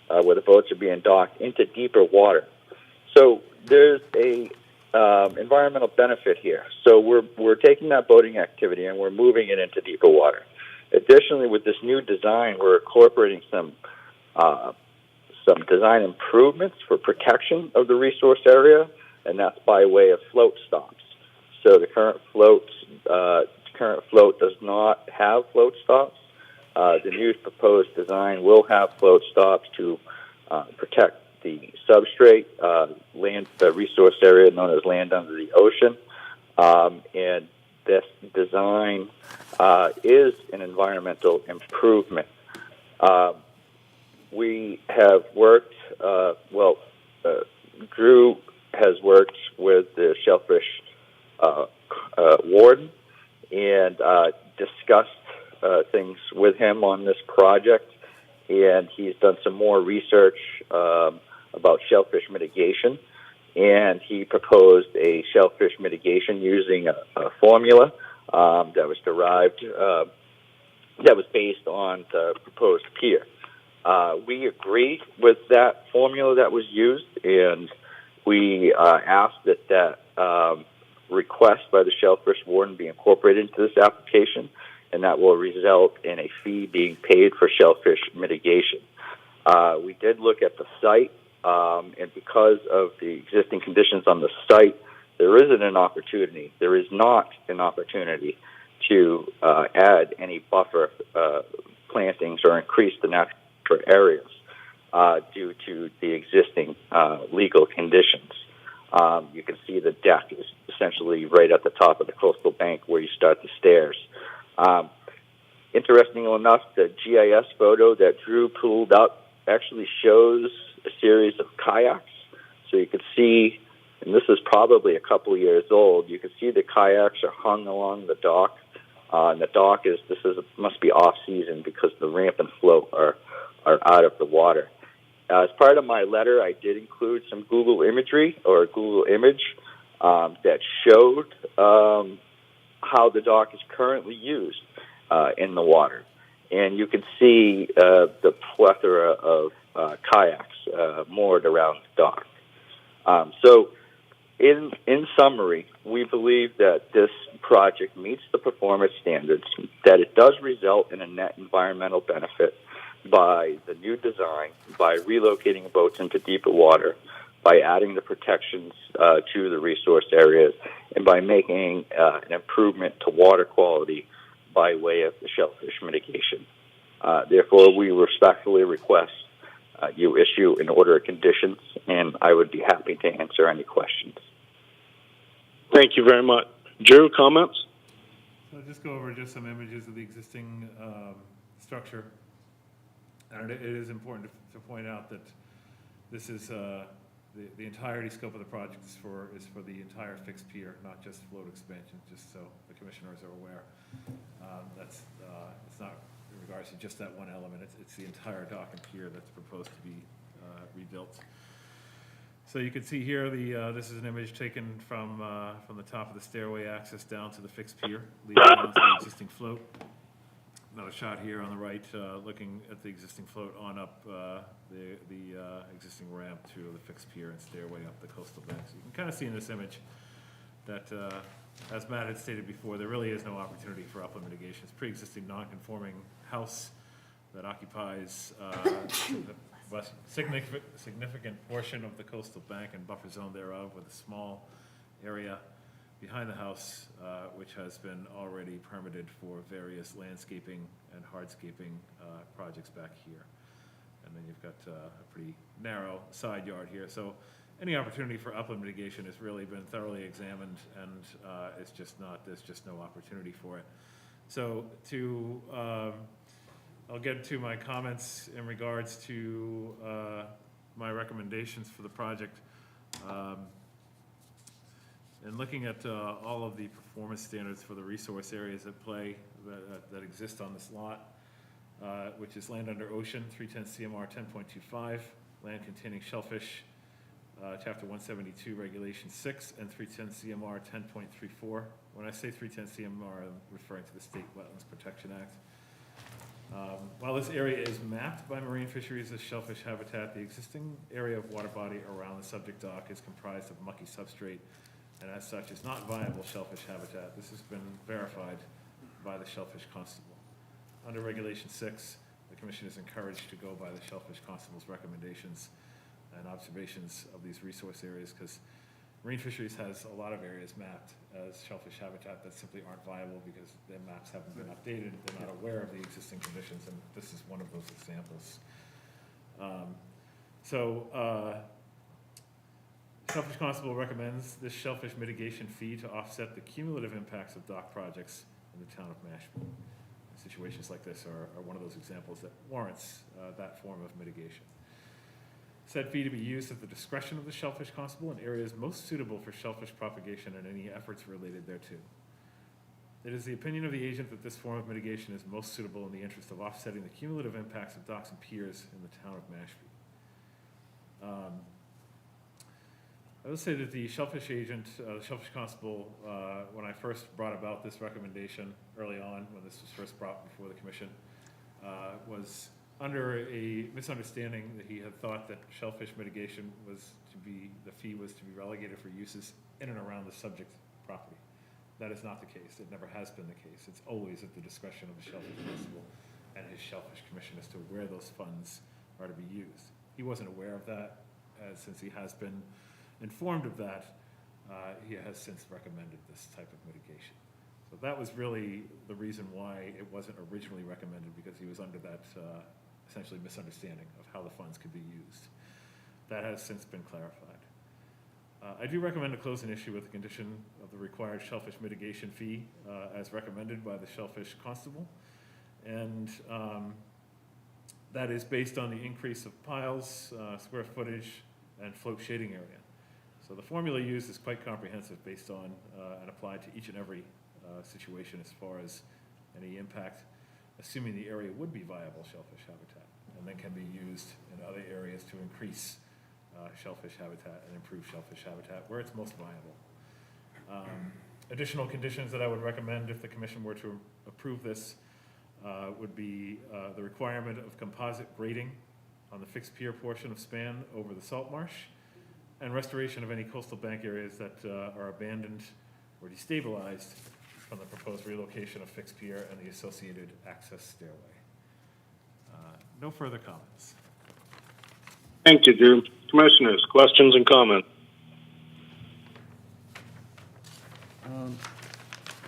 where the boats are being docked, into deeper water. So there's a environmental benefit here. So we're taking that boating activity and we're moving it into deeper water. Additionally, with this new design, we're incorporating some design improvements for protection of the resource area, and that's by way of float stops. So the current float does not have float stops. The new proposed design will have float stops to protect the substrate, the resource area known as land under the ocean, and this design is an environmental improvement. We have worked, Drew has worked with the Shellfish warden and discussed things with him on this project, and he's done some more research about shellfish mitigation, and he proposed a shellfish mitigation using a formula that was derived, that was based on the proposed pier. We agree with that formula that was used, and we asked that request by the Shellfish Warden be incorporated into this application, and that will result in a fee being paid for shellfish mitigation. We did look at the site, and because of the existing conditions on the site, there isn't an opportunity. There is not an opportunity to add any buffer plantings or increase the natural areas due to the existing legal conditions. You can see the deck is essentially right at the top of the coastal bank where you start the stairs. Interestingly enough, the GIS photo that Drew pulled up actually shows a series of kayaks. So you can see, and this is probably a couple years old, you can see the kayaks are hung along the dock. And the dock must be off season because the ramp and float are out of the water. As part of my letter, I did include some Google imagery or a Google image that showed how the dock is currently used in the water. And you can see the plethora of kayaks moored around the dock. So in summary, we believe that this project meets the performance standards, that it does result in a net environmental benefit by the new design, by relocating boats into deeper water, by adding the protections to the resource areas, and by making an improvement to water quality by way of the shellfish mitigation. Therefore, we respectfully request you issue an order of conditions, and I would be happy to answer any questions. Thank you very much. Drew, comments? So I'll just go over just some images of the existing structure. And it is important to point out that this is the entirety scope of the project is for the entire fixed pier, not just float expansion, just so the commissioners are aware. It's not in regards to just that one element. It's the entire dock and pier that's proposed to be rebuilt. So you can see here this is an image taken from the top of the stairway access down to the fixed pier, leading down to the existing float. Another shot here on the right, looking at the existing float on up the existing ramp to the fixed pier and stairway up the coastal bank. So you can kind of see in this image that, as Matt had stated before, there really is no opportunity for upland mitigation. It's pre-existing non-conforming house that occupies a significant portion of the coastal bank and buffer zone thereof, with a small area behind the house, which has been already permitted for various landscaping and hardscaping projects back here. And then you've got a pretty narrow side yard here. So any opportunity for upland mitigation has really been thoroughly examined, and there's just no opportunity for it. So I'll get to my comments in regards to my recommendations for the project. And looking at all of the performance standards for the resource areas at play that exist on this lot, which is land under ocean, 310 CMR 10.25, land containing shellfish, Chapter 172, Regulation 6, and 310 CMR 10.34. When I say 310 CMR, I'm referring to the State Wetlands Protection Act. While this area is mapped by marine fisheries as shellfish habitat, the existing area of water body around the subject dock is comprised of mucky substrate, and as such is not viable shellfish habitat. This has been verified by the Shellfish Constable. Under Regulation 6, the Commission is encouraged to go by the Shellfish Constable's recommendations and observations of these resource areas, because marine fisheries has a lot of areas mapped as shellfish habitat that simply aren't viable because their maps haven't been updated, they're not aware of the existing conditions, and this is one of those examples. Shellfish Constable recommends this shellfish mitigation fee to offset the cumulative impacts of dock projects in the town of Mashpee. Situations like this are one of those examples that warrants that form of mitigation. Said fee to be used at the discretion of the Shellfish Constable in areas most suitable for shellfish propagation and any efforts related thereto. It is the opinion of the agent that this form of mitigation is most suitable in the interest of offsetting the cumulative impacts of docks and piers in the town of Mashpee. I will say that the shellfish agent, the Shellfish Constable, when I first brought about this recommendation early on, when this was first brought before the Commission, was under a misunderstanding that he had thought that shellfish mitigation was to be, the fee was to be relegated for uses in and around the subject property. That is not the case. It never has been the case. It's always at the discretion of the Shellfish Constable and his Shellfish Commission as to where those funds are to be used. He wasn't aware of that, since he has been informed of that, he has since recommended this type of mitigation. So that was really the reason why it wasn't originally recommended, because he was under that essentially misunderstanding of how the funds could be used. That has since been clarified. I do recommend to close an issue with the condition of the required shellfish mitigation fee as recommended by the Shellfish Constable. And that is based on the increase of piles, square footage, and float shading area. So the formula used is quite comprehensive based on and applied to each and every situation as far as any impact, assuming the area would be viable shellfish habitat, and then can be used in other areas to increase shellfish habitat and improve shellfish habitat where it's most viable. Additional conditions that I would recommend if the Commission were to approve this would be the requirement of composite grading on the fixed pier portion of span over the salt marsh, and restoration of any coastal bank areas that are abandoned or destabilized from the proposed relocation of fixed pier and the associated access stairway. No further comments. Thank you, Drew. Commissioners, questions and comments?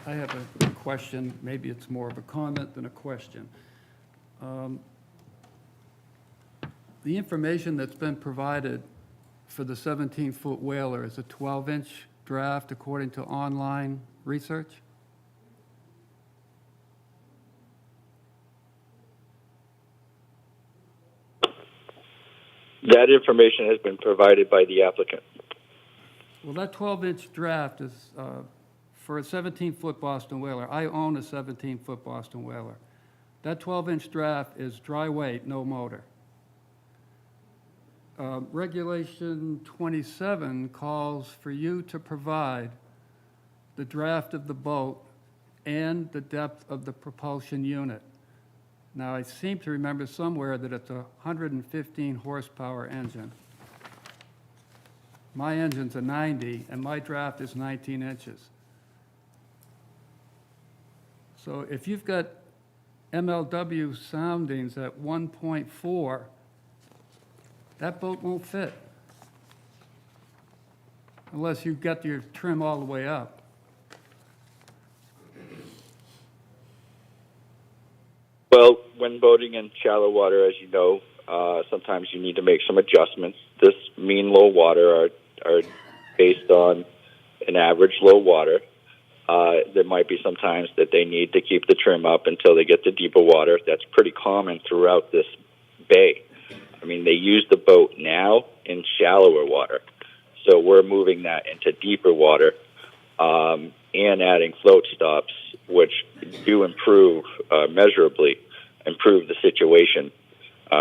I have a question. Maybe it's more of a comment than a question. The information that's been provided for the 17-foot whaler is a 12-inch draft according to online research? That information has been provided by the applicant. Well, that 12-inch draft is for a 17-foot Boston whaler. I own a 17-foot Boston whaler. That 12-inch draft is dry weight, no motor. Regulation 27 calls for you to provide the draft of the boat and the depth of the propulsion unit. Now, I seem to remember somewhere that it's a 115 horsepower engine. My engine's a 90, and my draft is 19 inches. So if you've got MLW soundings at 1.4, that boat won't fit unless you've got your trim all the way up. Well, when boating in shallow water, as you know, sometimes you need to make some adjustments. This mean low water are based on an average low water. There might be some times that they need to keep the trim up until they get to deeper water. That's pretty common throughout this bay. I mean, they use the boat now in shallower water. So we're moving that into deeper water and adding float stops, which do measurably improve the situation,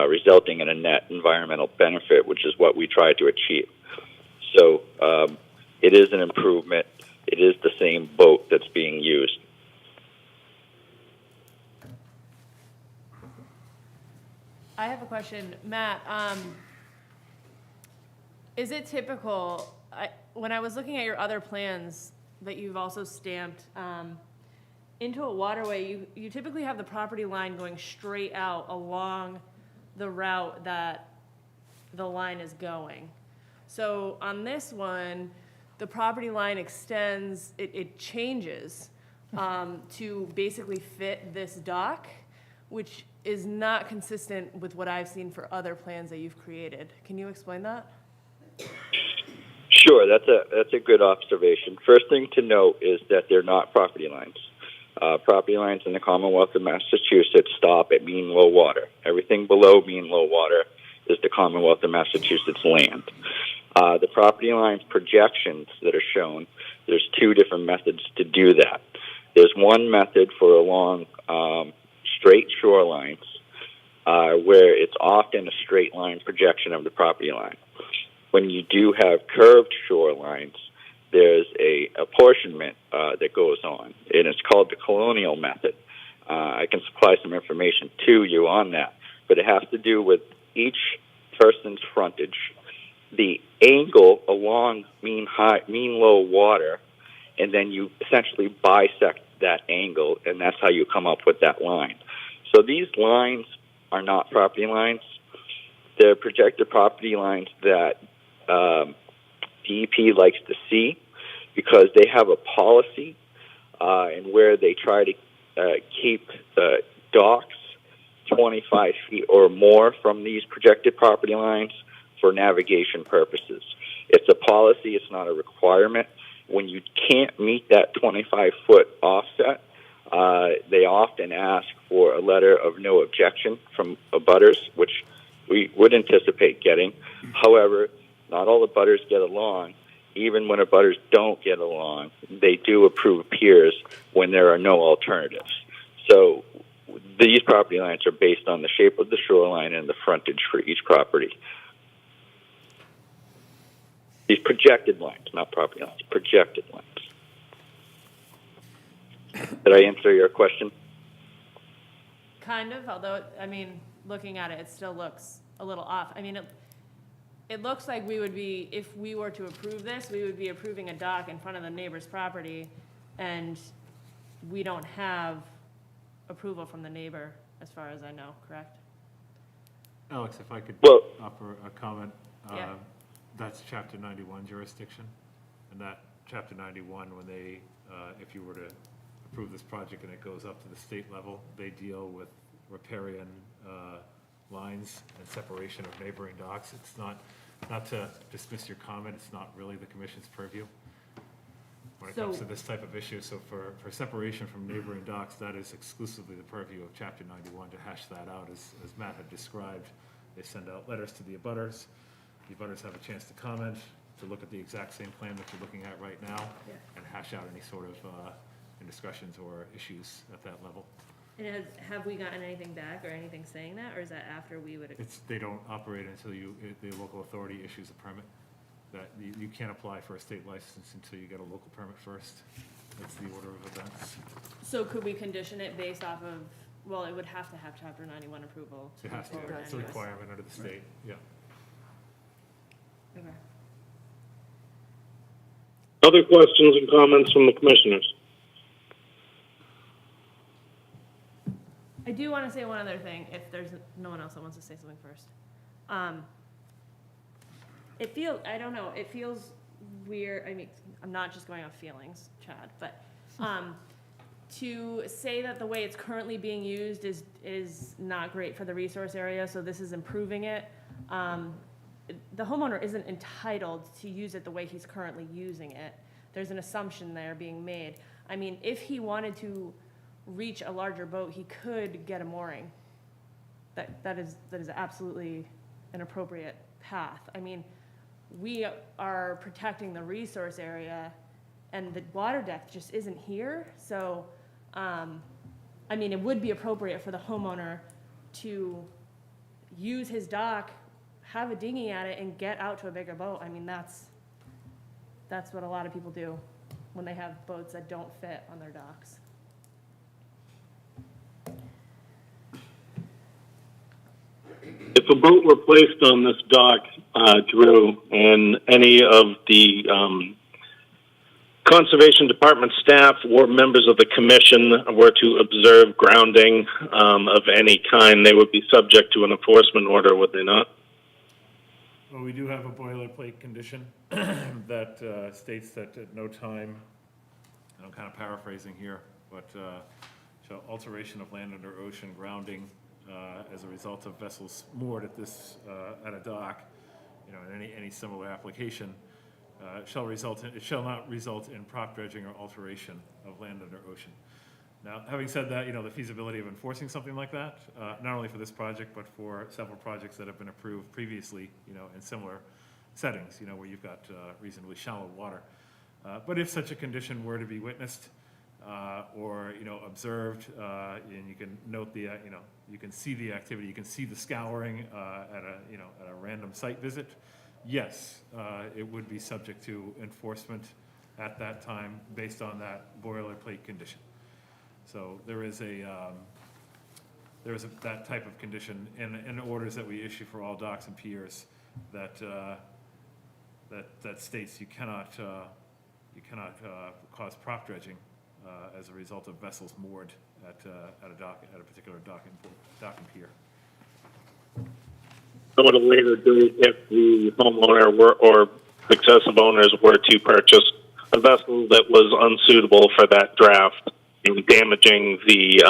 resulting in a net environmental benefit, which is what we try to achieve. So it is an improvement. It is the same boat that's being used. I have a question, Matt. Is it typical, when I was looking at your other plans that you've also stamped, into a waterway, you typically have the property line going straight out along the route that the line is going. So on this one, the property line extends, it changes to basically fit this dock, which is not consistent with what I've seen for other plans that you've created. Can you explain that? Sure, that's a good observation. First thing to note is that they're not property lines. Property lines in the Commonwealth of Massachusetts stop at mean low water. Everything below mean low water is the Commonwealth of Massachusetts land. The property lines projections that are shown, there's two different methods to do that. There's one method for along straight shorelines where it's often a straight line projection of the property line. When you do have curved shorelines, there's a apportionment that goes on, and it's called the colonial method. I can supply some information to you on that, but it has to do with each person's frontage, the angle along mean low water, and then you essentially bisect that angle, and that's how you come up with that line. So these lines are not property lines. They're projected property lines that DEP likes to see because they have a policy and where they try to keep docks 25 feet or more from these projected property lines for navigation purposes. It's a policy, it's not a requirement. When you can't meet that 25-foot offset, they often ask for a letter of no objection from abutters, which we would anticipate getting. However, not all abutters get along. Even when abutters don't get along, they do approve piers when there are no alternatives. So these property lines are based on the shape of the shoreline and the frontage for each property. These projected lines, not property lines, projected lines. Did I answer your question? Kind of, although, I mean, looking at it, it still looks a little off. I mean, it looks like we would be, if we were to approve this, we would be approving a dock in front of the neighbor's property, and we don't have approval from the neighbor, as far as I know, correct? Alex, if I could offer a comment. Yeah. That's Chapter 91 jurisdiction, and that Chapter 91, when they, if you were to approve this project and it goes up to the state level, they deal with riparian lines and separation of neighboring docks. It's not to dismiss your comment, it's not really the commission's purview when it comes to this type of issue. So for separation from neighboring docks, that is exclusively the purview of Chapter 91 to hash that out, as Matt had described. They send out letters to the abutters. The abutters have a chance to comment, to look at the exact same plan that you're looking at right now, and hash out any sort of discussions or issues at that level. And have we gotten anything back or anything saying that, or is that after we would? They don't operate until the local authority issues a permit. That you can't apply for a state license until you get a local permit first. That's the order of events. So could we condition it based off of, well, it would have to have Chapter 91 approval. It has to, it's a requirement under the state, yeah. Okay. Other questions and comments from the commissioners? I do want to say one other thing, if there's no one else that wants to say something first. I don't know, it feels weird. I mean, I'm not just going off feelings, Chad, but to say that the way it's currently being used is not great for the resource area, so this is improving it. The homeowner isn't entitled to use it the way he's currently using it. There's an assumption there being made. I mean, if he wanted to reach a larger boat, he could get a mooring. That is absolutely an appropriate path. I mean, we are protecting the resource area, and the water depth just isn't here. So, I mean, it would be appropriate for the homeowner to use his dock, have a dinghy at it, and get out to a bigger boat. I mean, that's what a lot of people do when they have boats that don't fit on their docks. If a boat were placed on this dock, Drew, and any of the Conservation Department staff or members of the commission were to observe grounding of any kind, they would be subject to an enforcement order, would they not? Well, we do have a boilerplate condition that states that at no time, I'm kind of paraphrasing here, but shall alteration of land under ocean grounding as a result of vessels moored at this at a dock, in any similar application, it shall not result in prop dredging or alteration of land under ocean. Now, having said that, the feasibility of enforcing something like that, not only for this project, but for several projects that have been approved previously, in similar settings, where you've got reasonably shallow water. But if such a condition were to be witnessed or, observed, and you can note the, you can see the activity, you can see the scouring at a random site visit, yes, it would be subject to enforcement at that time based on that boilerplate condition. So there is that type of condition in orders that we issue for all docks and piers that states you cannot cause prop dredging as a result of vessels moored at a particular dock and pier. So at a later date, if the homeowner or successive owners were to purchase a vessel that was unsuitable for that draft and damaging the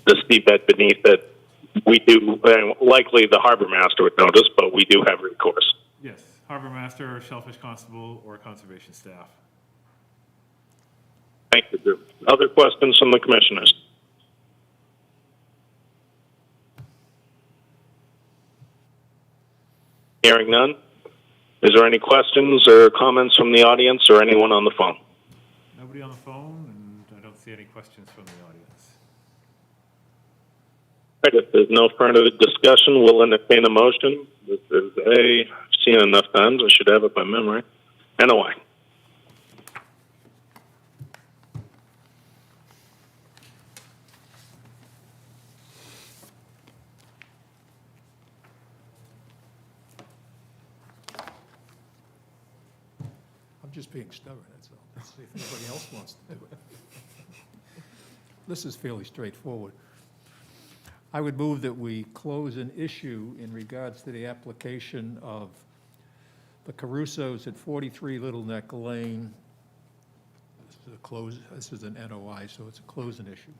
seabed beneath it, we do, likely the harbor master would notice, but we do have recourse. Yes, harbor master, shellfish constable, or conservation staff. Thank you, Drew. Other questions from the commissioners? Hearing none. Is there any questions or comments from the audience or anyone on the phone? Nobody on the phone, and I don't see any questions from the audience. All right, if there's no further discussion, we'll entertain a motion. This is I've seen it enough times, I should have it by memory. NOI. I'm just being stubborn, that's all. Let's see if anybody else wants to do it. This is fairly straightforward. I would move that we close an issue in regards to the application of the Carusos at 43 Little Neck Lane. This is an NOI, so it's a closing issue.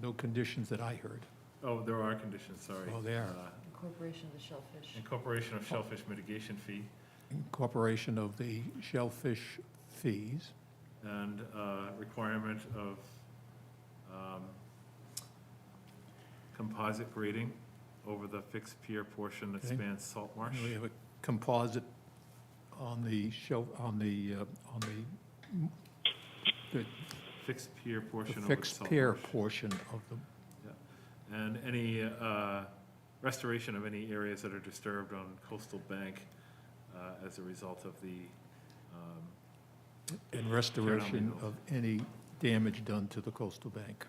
No conditions that I heard. Oh, there are conditions, sorry. Oh, there are. Incorporation of the shellfish. Incorporation of shellfish mitigation fee. Incorporation of the shellfish fees. And requirement of composite grading over the fixed pier portion that Okay. spans Salt Marsh. We have a composite on the Fixed pier portion over fixed Salt pier Marsh. portion of the, Yeah. And any restoration of any areas that are disturbed on coastal bank as a result of the and restoration Minerals. of any damage done to the coastal bank.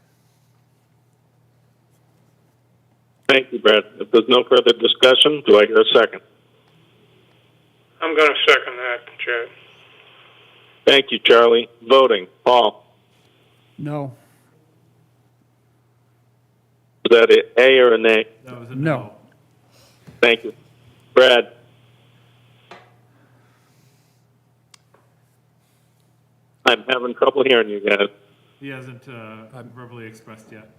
Thank you, Brad. If there's no further discussion, do I hear a second? I'm going to second that, Chad. Thank you, Charlie. Voting. Paul? No. Is that an A or a nay? That was a No. no. Thank you. Brad? I'm having trouble hearing you guys. He hasn't verbally expressed yet.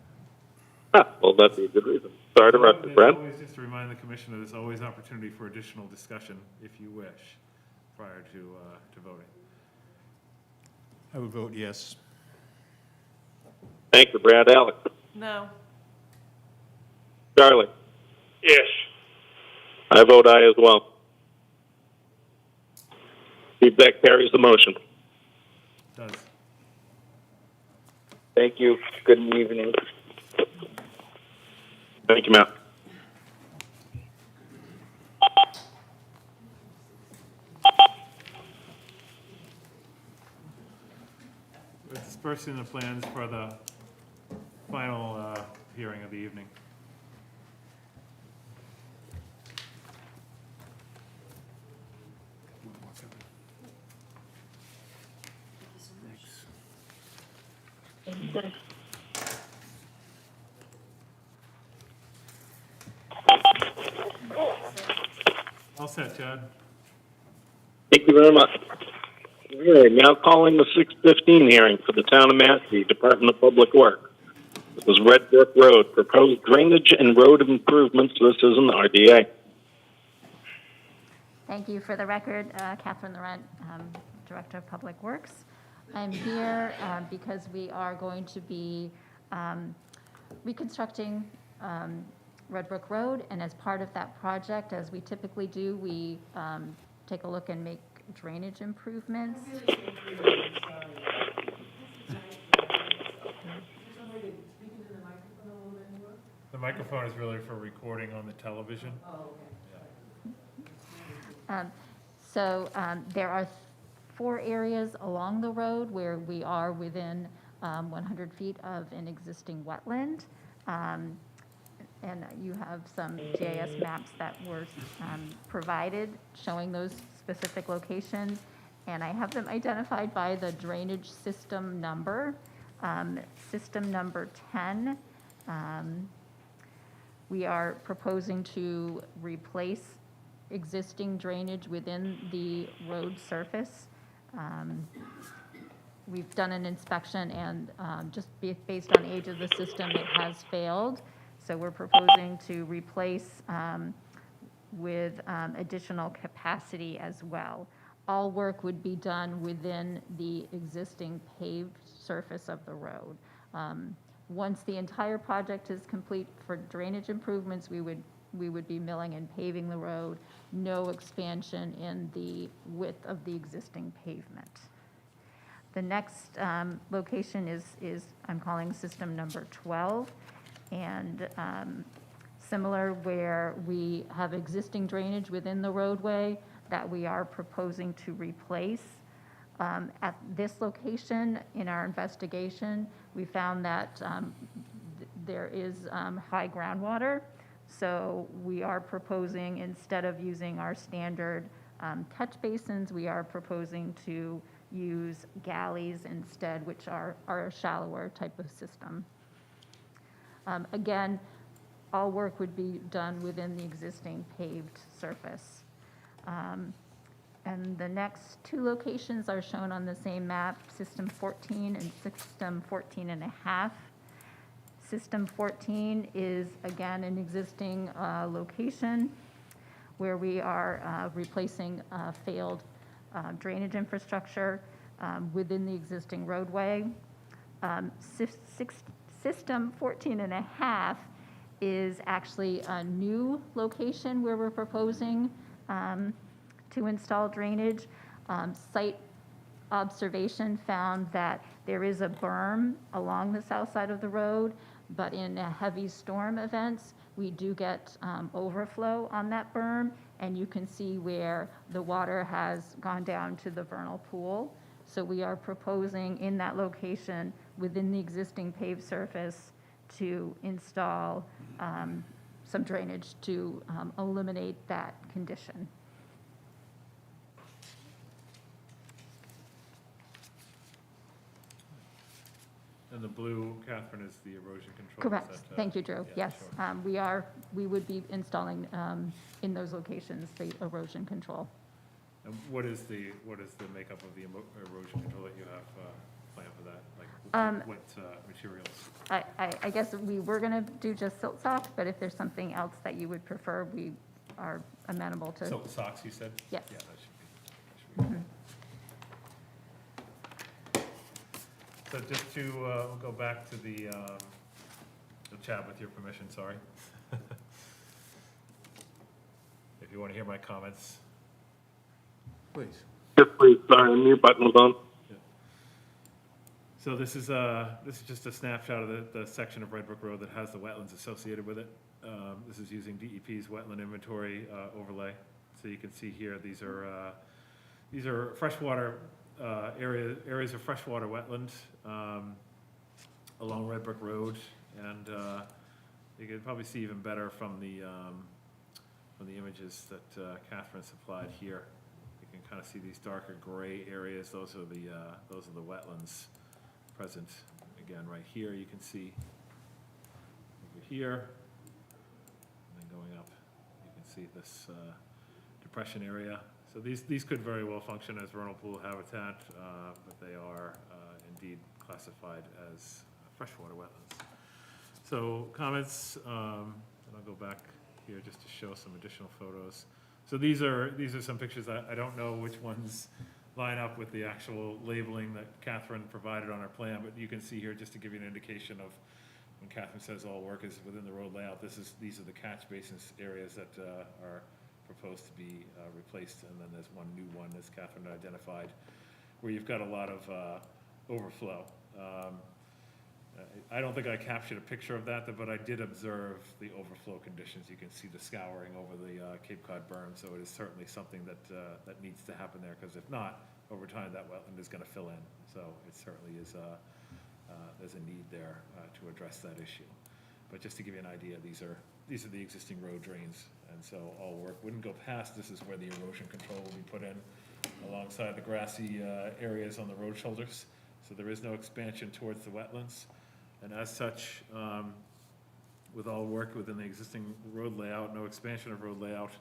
Well, that'd be a good reason. Sorry to interrupt you, There's Brad. always, just to remind the commissioner, there's always opportunity for additional discussion if you wish prior to voting. I would vote yes. Thank you, Brad. Alex? No. Charlie? Yes. I vote aye as well. Feedback carries the motion. Does. Thank you. Good evening. Thank you, Matt. We're dispersing the plans for the final hearing of the evening. All set, Chad. Thank you very much. All right, now calling the 6:15 hearing for the Town of Mashpee, Department of Public Works. This is Redbrook Road, proposed drainage and road improvements. This is an RDA. Thank you. For the record, Catherine Laurent, Director of Public Works. I'm here because we are going to be reconstructing Redbrook Road, and as part of that project, as we typically do, we take a look and make drainage improvements. The microphone is really for recording on the television. There are 4 areas along the road where we are within 100 feet of an existing wetland. And you have some GIS maps that were provided showing those specific locations. And I have them identified by the drainage system number, system number 10. We are proposing to replace existing drainage within the road surface. We've done an inspection, and just based on age of the system, it has failed. So we're proposing to replace with additional capacity as well. All work would be done within the existing paved surface of the road. Once the entire project is complete for drainage improvements, we would be milling and paving the road. No expansion in the width of the existing pavement. The next location is I'm calling system number 12. And similar, where we have existing drainage within the roadway that we are proposing to replace. At this location, in our investigation, we found that there is high groundwater. So we are proposing, instead of using our standard catch basins, we are proposing to use galleys instead, which are a shallower type of system. Again, all work would be done within the existing paved surface. And the next 2 locations are shown on the same map, System 14 and System 14 and a half. System 14 is, again, an existing location where we are replacing failed drainage infrastructure within the existing roadway. System 14 and a half is actually a new location where we're proposing to install drainage. Site observation found that there is a berm along the south side of the road, but in heavy storm events, we do get overflow on that berm, and you can see where the water has gone down to the vernal pool. So we are proposing in that location within the existing paved surface to install some drainage to eliminate that condition. And the blue, Catherine, is the erosion control. Correct. Is that, Thank you, Drew. yeah, Yes, sure. we would be installing in those locations the erosion control. And what is the makeup of the erosion control that you have planned for that? Like what materials? I guess we were going to do just silt sock, but if there's something else that you would prefer, we are amenable to. Silt socks, you said? Yes. Yeah, that should be. So just to we'll go back to the chat with your permission, sorry. If you want to hear my comments. Please. Yes, please. Sorry, the mute button was on. So this is just a snapshot of the section of Redbrook Road that has the wetlands associated with it. This is using DEP's Wetland Inventory overlay. So you can see here, these are freshwater areas of freshwater wetland along Redbrook Road, and you can probably see even better from the images that Catherine supplied here. You can kind of see these darker gray areas. Those are the wetlands present. Again, right here you can see over here, and then going up, you can see this depression area. So these could very well function as vernal pool habitat, but they are indeed classified as freshwater wetlands. So comments, and I'll go back here just to show some additional photos. So these are some pictures. I don't know which ones line up with the actual labeling that Catherine provided on our plan, but you can see here, just to give you an indication of when Catherine says all work is within the road layout, these are the catch basins areas that are proposed to be replaced, and then there's one new one, as Catherine identified, where you've got a lot of overflow. I don't think I captured a picture of that, but I did observe the overflow conditions. You can see the scouring over the Cape Cod berm, so it is certainly something that needs to happen there, because if not, over time that wetland is going to fill in. So it certainly is there's a need there to address that issue. But just to give you an idea, these are the existing road drains, and so all work wouldn't go past. This is where the erosion control will be put in alongside the grassy areas on the road shoulders. So there is no expansion towards the wetlands. And as such, with all work within the existing road layout, no expansion of road layout,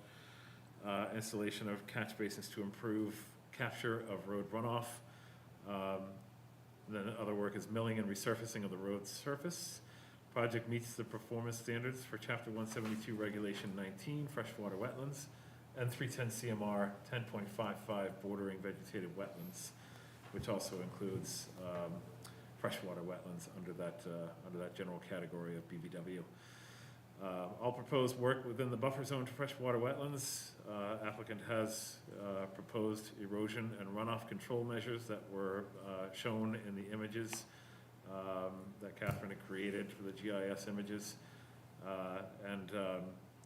installation of catch basins to improve capture of road runoff. Then other work is milling and resurfacing of the road surface. Project meets the performance standards for Chapter 172 Regulation 19, freshwater wetlands, and 310 CMR 10.55 bordering vegetated wetlands, which also includes freshwater wetlands under that general category of BVW. All proposed work within the buffer zone to freshwater wetlands. Applicant has proposed erosion and runoff control measures that were shown in the images that Catherine had created for the GIS images.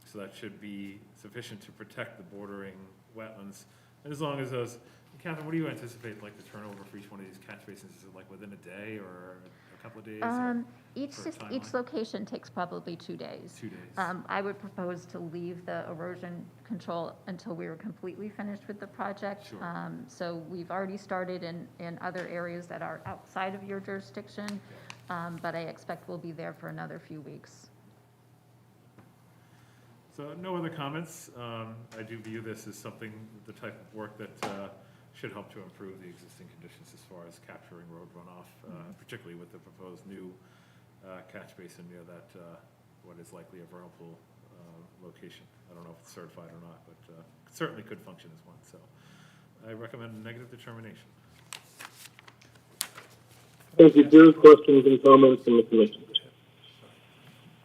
So that should be sufficient to protect the bordering wetlands. And as long as those, Catherine, what do you anticipate, like, the turnover for each one of these catch basins? Is it like within a day or a couple of days? Each location takes probably 2 days. 2 days. I would propose to leave the erosion control until we were completely finished with the project. Sure. So we've already started in other areas that are outside of your jurisdiction, but I expect we'll be there for another few weeks. So no other comments. I do view this as something, the type of work that should help to improve the existing conditions as far as capturing road runoff, particularly with the proposed new catch basin near that, what is likely a vernal pool location. I don't know if it's certified or not, but it certainly could function as one. So I recommend a negative determination. Thank you, Drew. Questions and comments from the commission?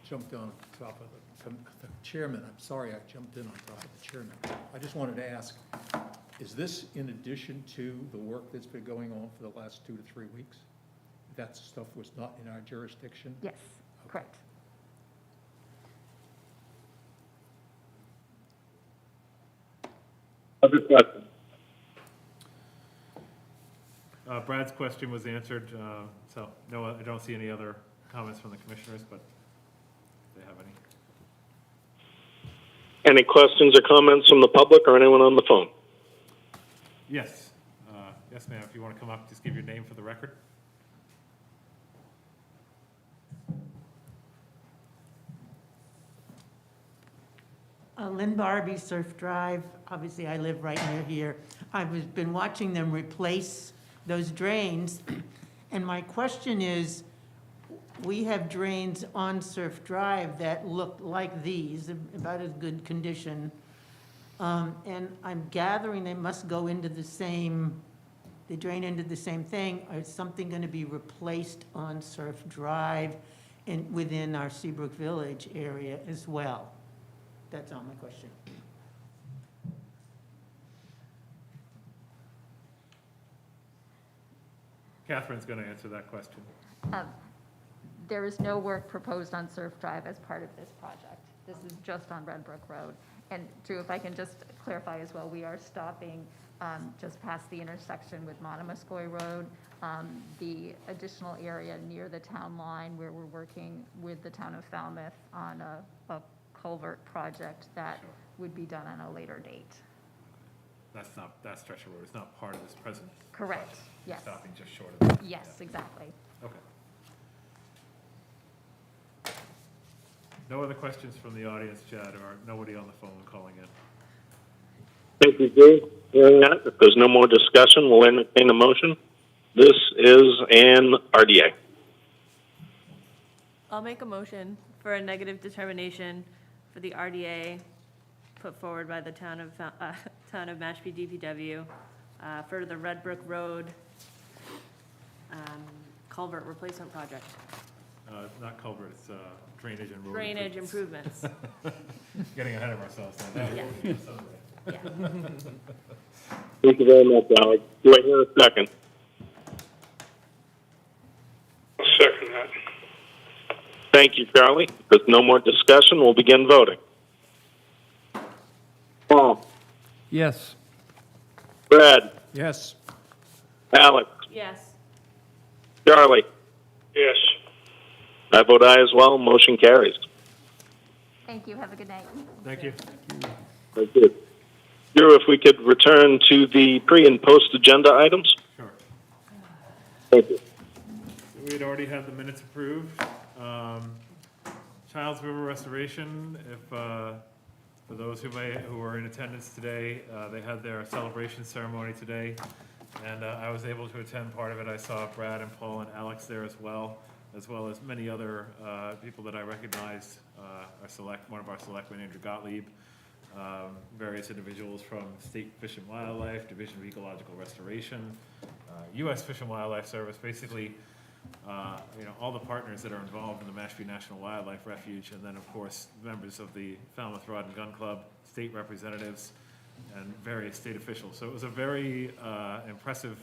Jumped on top of the chairman. I'm sorry I jumped in on top of the chairman. I just wanted to ask, is this in addition to the work that's been going on for the last 2 to 3 weeks? That stuff was not in our jurisdiction? Yes, correct. Other questions? Brad's question was answered, so no, I don't see any other comments from the commissioners, but if they have any. Any questions or comments from the public or anyone on the phone? Yes. Yes, ma'am. If you want to come up, just give your name for the record. Lynn Barbie, Surf Drive. Obviously, I live right near here. I've been watching them replace those drains, and my question is, we have drains on Surf Drive that look like these, about as good condition, and I'm gathering they must go into the same, they drain into the same thing. Is something going to be replaced on Surf Drive and within our Seabrook Village area as well? That's all my question. Catherine's going to answer that question. There is no work proposed on Surf Drive as part of this project. This is just on Redbrook Road. And Drew, if I can just clarify as well, we are stopping just past the intersection with Monomoskoye Road, the additional area near the town line where we're working with the town of Falmouth on a culvert project that would be done on a later date. That's not, that stretch of road is not part of this present. Correct, project. yes. Stopping just short of it. Yes, Yeah. exactly. Okay. No other questions from the audience, Chad, or nobody on the phone calling in? Thank you, Drew. Hearing that, if there's no more discussion, we'll entertain a motion. This is an RDA. I'll make a motion for a negative determination for the RDA put forward by the town of Mashpee DPW for the Redbrook Road culvert replacement project. Not culvert, it's drainage and road. Drainage improvements. Getting ahead of ourselves now. Yeah. Yeah. Thank you very much, Alex. Do I hear a second? I'll second that. Thank you, Charlie. If there's no more discussion, we'll begin voting. Paul, Yes. Brad, Yes. Alex, Yes. Charlie. Yes. I vote aye as well. Motion carries. Thank you, have a good night. Thank you. Thank you. Drew, if we could return to the pre- and post-agenda items. Sure. Thank you. We had already had the minutes approved. Childs River Restoration, if, for those who were in attendance today, they had their celebration ceremony today, and I was able to attend part of it. I saw Brad and Paul and Alex there as well as many other people that I recognized. One of our selectmen, Andrew Gottlieb, various individuals from State Fish and Wildlife, Division of Ecological Restoration, U.S. Fish and Wildlife Service, basically, all the partners that are involved in the Mashpee National Wildlife Refuge, and then, of course, members of the Falmouth Rod and Gun Club, state representatives, and various state officials. So it was a very impressive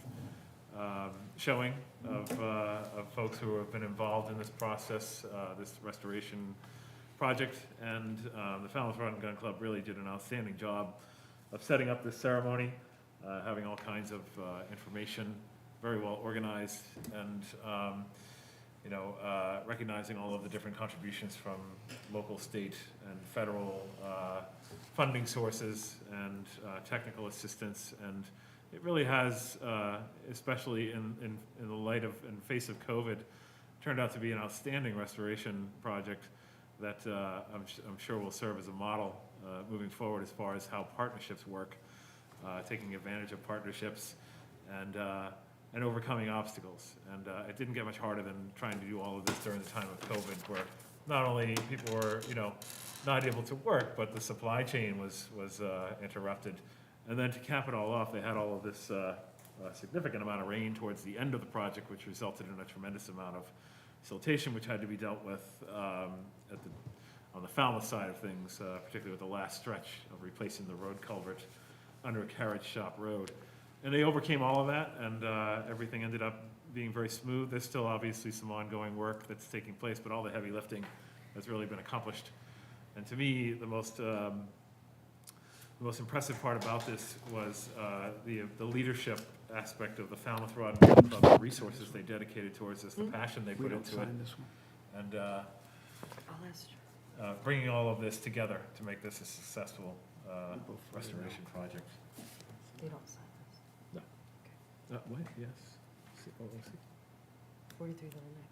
showing of folks who have been involved in this process, this restoration project, and the Falmouth Rod and Gun Club really did an outstanding job of setting up this ceremony, having all kinds of information, very well organized, and recognizing all of the different contributions from local, state, and federal funding sources and technical assistance. And it really has, especially in the light of, in face of COVID, turned out to be an outstanding restoration project that I'm sure will serve as a model moving forward as far as how partnerships work, taking advantage of partnerships and overcoming obstacles. And it didn't get much harder than trying to do all of this during the time of COVID, where not only people were, not able to work, but the supply chain was interrupted. And then to cap it all off, they had all of this significant amount of rain towards the end of the project, which resulted in a tremendous amount of siltation, which had to be dealt with on the Falmouth side of things, particularly with the last stretch of replacing the road culvert under a carriage shop road. And they overcame all of that, and everything ended up being very smooth. There's still obviously some ongoing work that's taking place, but all the heavy lifting has really been accomplished. And to me, the most impressive part about this was the leadership aspect of the Falmouth Rod and Gun Club, the resources they dedicated towards this, the passion they put into it, and bringing all of this together to make this a successful restoration project. They don't sign this. No. What? Yes. Oh, 43 Little Neck.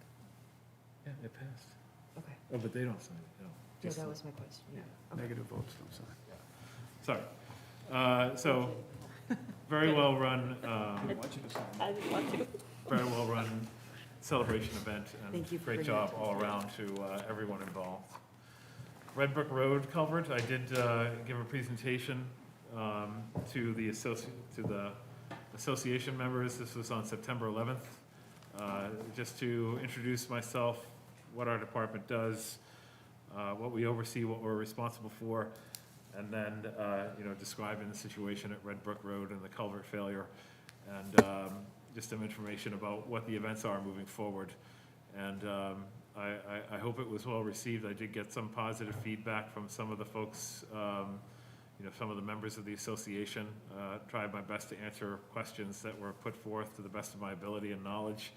yeah, it passed. Okay. Oh, but they don't sign it, no. Yeah, Just that the- was my question. Yeah. Okay. Negative votes, don't sign. Sorry. So, very well run, I didn't want to. very well run celebration event, and Thank you for great bringing job it to all the around to everyone involved. Redbrook Road Culvert, I did give a presentation to the association members. This was on September 11th, just to introduce myself, what our department does, what we oversee, what we're responsible for, and then describing the situation at Redbrook Road and the culvert failure, and just some information about what the events are moving forward. And I hope it was well received. I did get some positive feedback from some of the folks, some of the members of the association. Tried my best to answer questions that were put forth to the best of my ability and knowledge.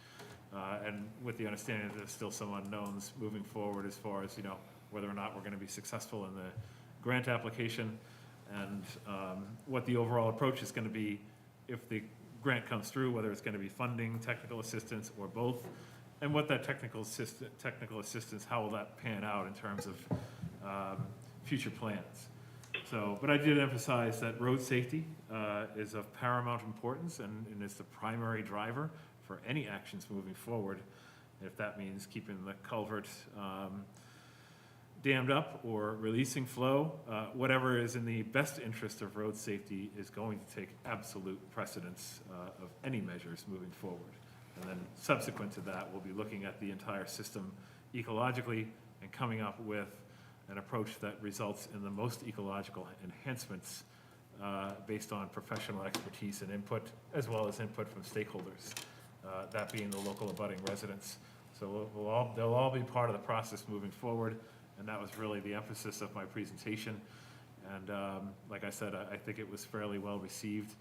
And with the understanding that there's still some unknowns moving forward as far as, whether or not we're going to be successful in the grant application and what the overall approach is going to be if the grant comes through, whether it's going to be funding, technical assistance, or both, and what that technical assistance, how will that pan out in terms of future plans. So, but I did emphasize that road safety is of paramount importance and is the primary driver for any actions moving forward. If that means keeping the culvert dammed up or releasing flow, whatever is in the best interest of road safety is going to take absolute precedence of any measures moving forward. And then subsequent to that, we'll be looking at the entire system ecologically and coming up with an approach that results in the most ecological enhancements based on professional expertise and input, as well as input from stakeholders, that being the local abutting residents. So they'll all be part of the process moving forward, and that was really the emphasis of my presentation. And like I said, I think it was fairly well received.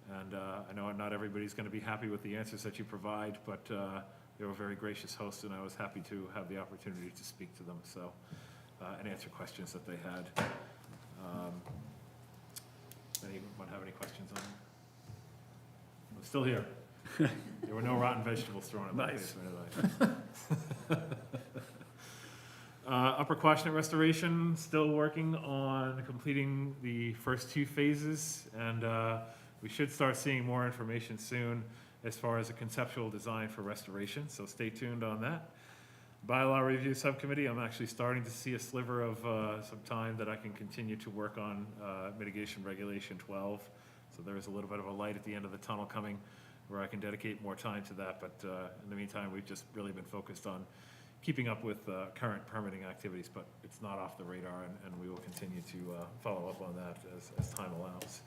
And I know not everybody's going to be happy with the answers that you provide, but they were very gracious hosts, and I was happy to have the opportunity to speak to them and answer questions that they had. Anyone have any questions on it? I'm still here. There were no rotten vegetables thrown in my face. Upper Quashnet Restoration, still working on completing the first 2 phases, and we should start seeing more information soon as far as a conceptual design for restoration, so stay tuned on that. Bylaw Review Subcommittee, I'm actually starting to see a sliver of some time that I can continue to work on Mitigation Regulation 12, so there is a little bit of a light at the end of the tunnel coming where I can dedicate more time to that, but in the meantime, we've just really been focused on keeping up with current permitting activities, but it's not off the radar, and we will continue to follow up on that as time allows.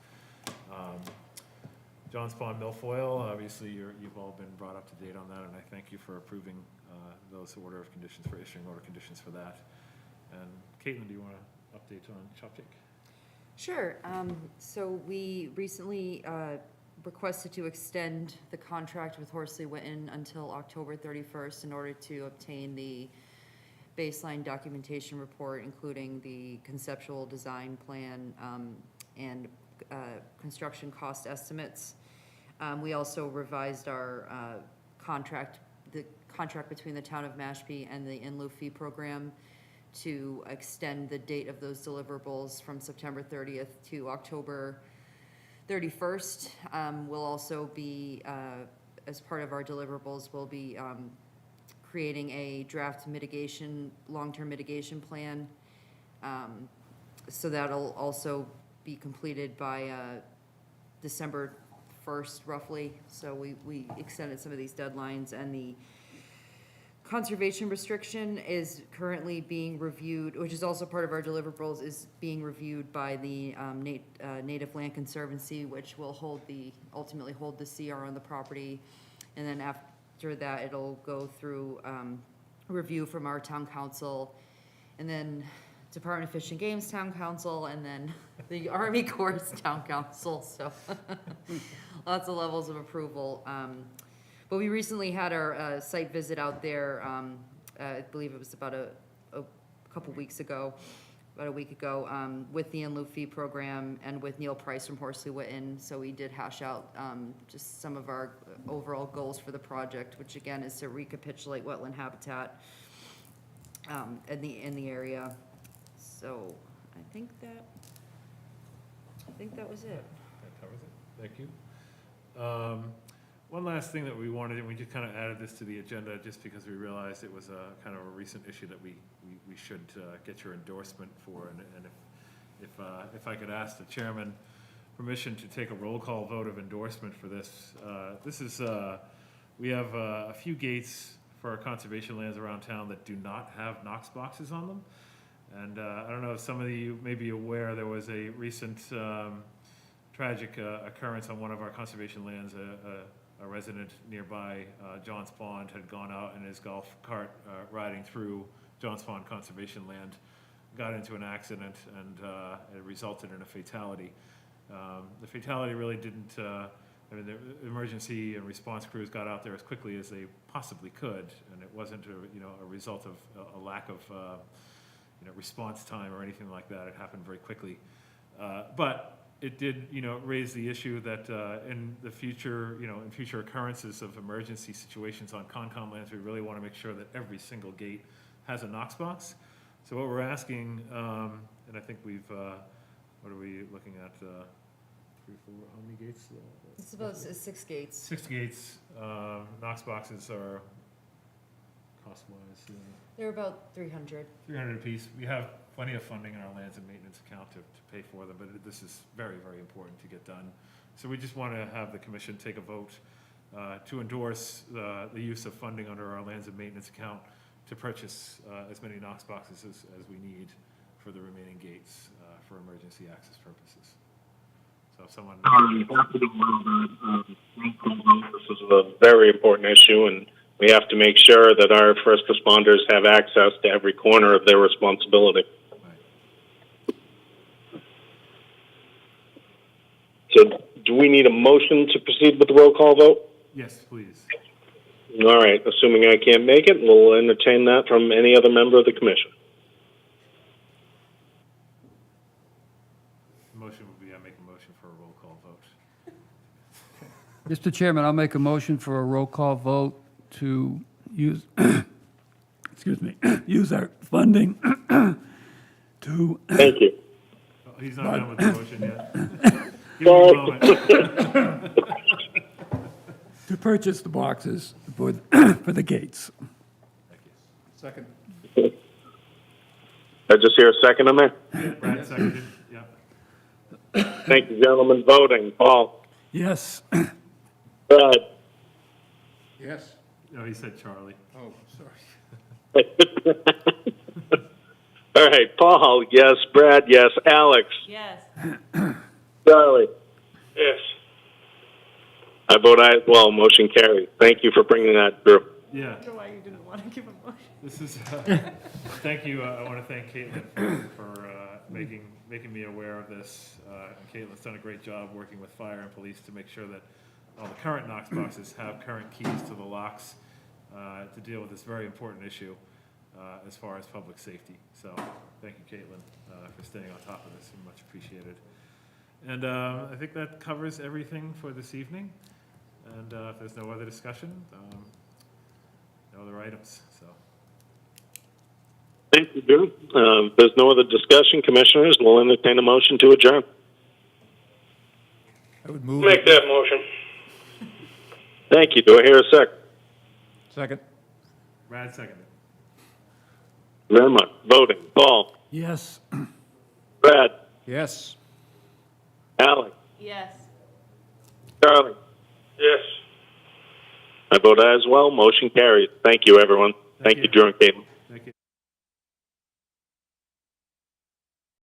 Johns Pond Milfoil, obviously you've all been brought up to date on that, and I thank you for approving those order of conditions, for issuing order conditions for that. And Caitlin, do you want to update on Choptic? Sure. So we recently requested to extend the contract with Horsley Witten until October 31st in order to obtain the baseline documentation report, including the conceptual design plan and construction cost estimates. We also revised our the contract between the town of Mashpee and the in lieu fee program to extend the date of those deliverables from September 30th to October 31st. We'll also be, as part of our deliverables, we'll be creating a draft long-term mitigation plan. So that'll also be completed by December 1st, roughly. So we extended some of these deadlines, and the conservation restriction is currently being reviewed, which is also part of our deliverables, is being reviewed by the Native Land Conservancy, which will ultimately hold the CR on the property. And then after that, it'll go through review from our town council, and then Department of Fish and Game's town council, and then the Army Corps' town council. So lots of levels of approval. But we recently had our site visit out there, I believe it was about a couple weeks ago, about a week ago, with the in lieu fee program and with Neil Price from Horsley Witten. So we did hash out just some of our overall goals for the project, which again is to recapitulate wetland habitat in the area. So I think that was it. That covers it. Thank you. One last thing that we wanted, and we just kind of added this to the agenda just because we realized it was a kind of a recent issue that we should get your endorsement for. And if I could ask the chairman permission to take a roll call vote of endorsement for this. This is, we have a few gates for our conservation lands around town that do not have Knox boxes on them. And I don't know if some of you may be aware, there was a recent tragic occurrence on one of our conservation lands. A a resident nearby Johns Pond had gone out in his golf cart riding through Johns Pond Conservation Land, got into an accident, and it resulted in a fatality. The fatality really didn't, I mean, the emergency and response crews got out there as quickly as they possibly could, and it wasn't a result of a lack of response time or anything like that. It happened very quickly. But it did, raise the issue that in the future, in future occurrences of emergency situations on Concom lands, we really want to make sure that every single gate has a Knox box. So what we're asking, and I think we've, what are we looking at? 3, 4, how many gates? It's about 6 gates. 6 gates. Knox boxes are cost-wise. They're about 300. 300 apiece. We have plenty of funding in our lands and maintenance account to pay for them, but this is very, very important to get done. So we just want to have the commission take a vote to endorse the use of funding under our lands and maintenance account to purchase as many Knox boxes as we need for the remaining gates for emergency access purposes. So if someone... This is a very important issue, and we have to make sure that our first responders have access to every corner of their responsibility. So do we need a motion to proceed with the roll call vote? Yes, please. All right, assuming I can't make it, we'll entertain that from any other member of the commission. The motion would be I make a motion for a roll call vote. Mr. Chairman, I'll make a motion for a roll call vote to use, excuse me, use our funding to... Thank you. Oh, he's not done with the motion yet. Give him a moment. to purchase the boxes for the gates. Thank you. Second. I just hear a second on there. Yeah, Brad seconded. Yeah. Thank you, gentlemen. Voting. Paul. Yes. Brad. Yes. No, he said Charlie. Oh, sorry. All right, Paul, yes. Brad, yes. Alex. Yes. Charlie. Yes. I vote aye as well. Motion carried. Thank you for bringing that through. Yeah. I don't know why you didn't want to give a motion. This is, thank you. I want to thank Caitlin for making me aware of this. And Caitlin's done a great job working with fire and police to make sure that all the current Knox boxes have current keys to the locks to deal with this very important issue as far as public safety. So thank you, Caitlin, for staying on top of this. Much appreciated. And I think that covers everything for this evening. And if there's no other discussion, no other items. So. Thank you, Drew. If there's no other discussion, commissioners, we'll entertain a motion to adjourn. I would move. Make that motion. Thank you. Do I hear a second? Second. Brad seconded. Very much. Voting. Paul. Yes. Brad. Yes. Alex. Yes. Charlie. Yes. I vote aye as well. Motion carried. Thank you, everyone. Thank you, Drew and Caitlin.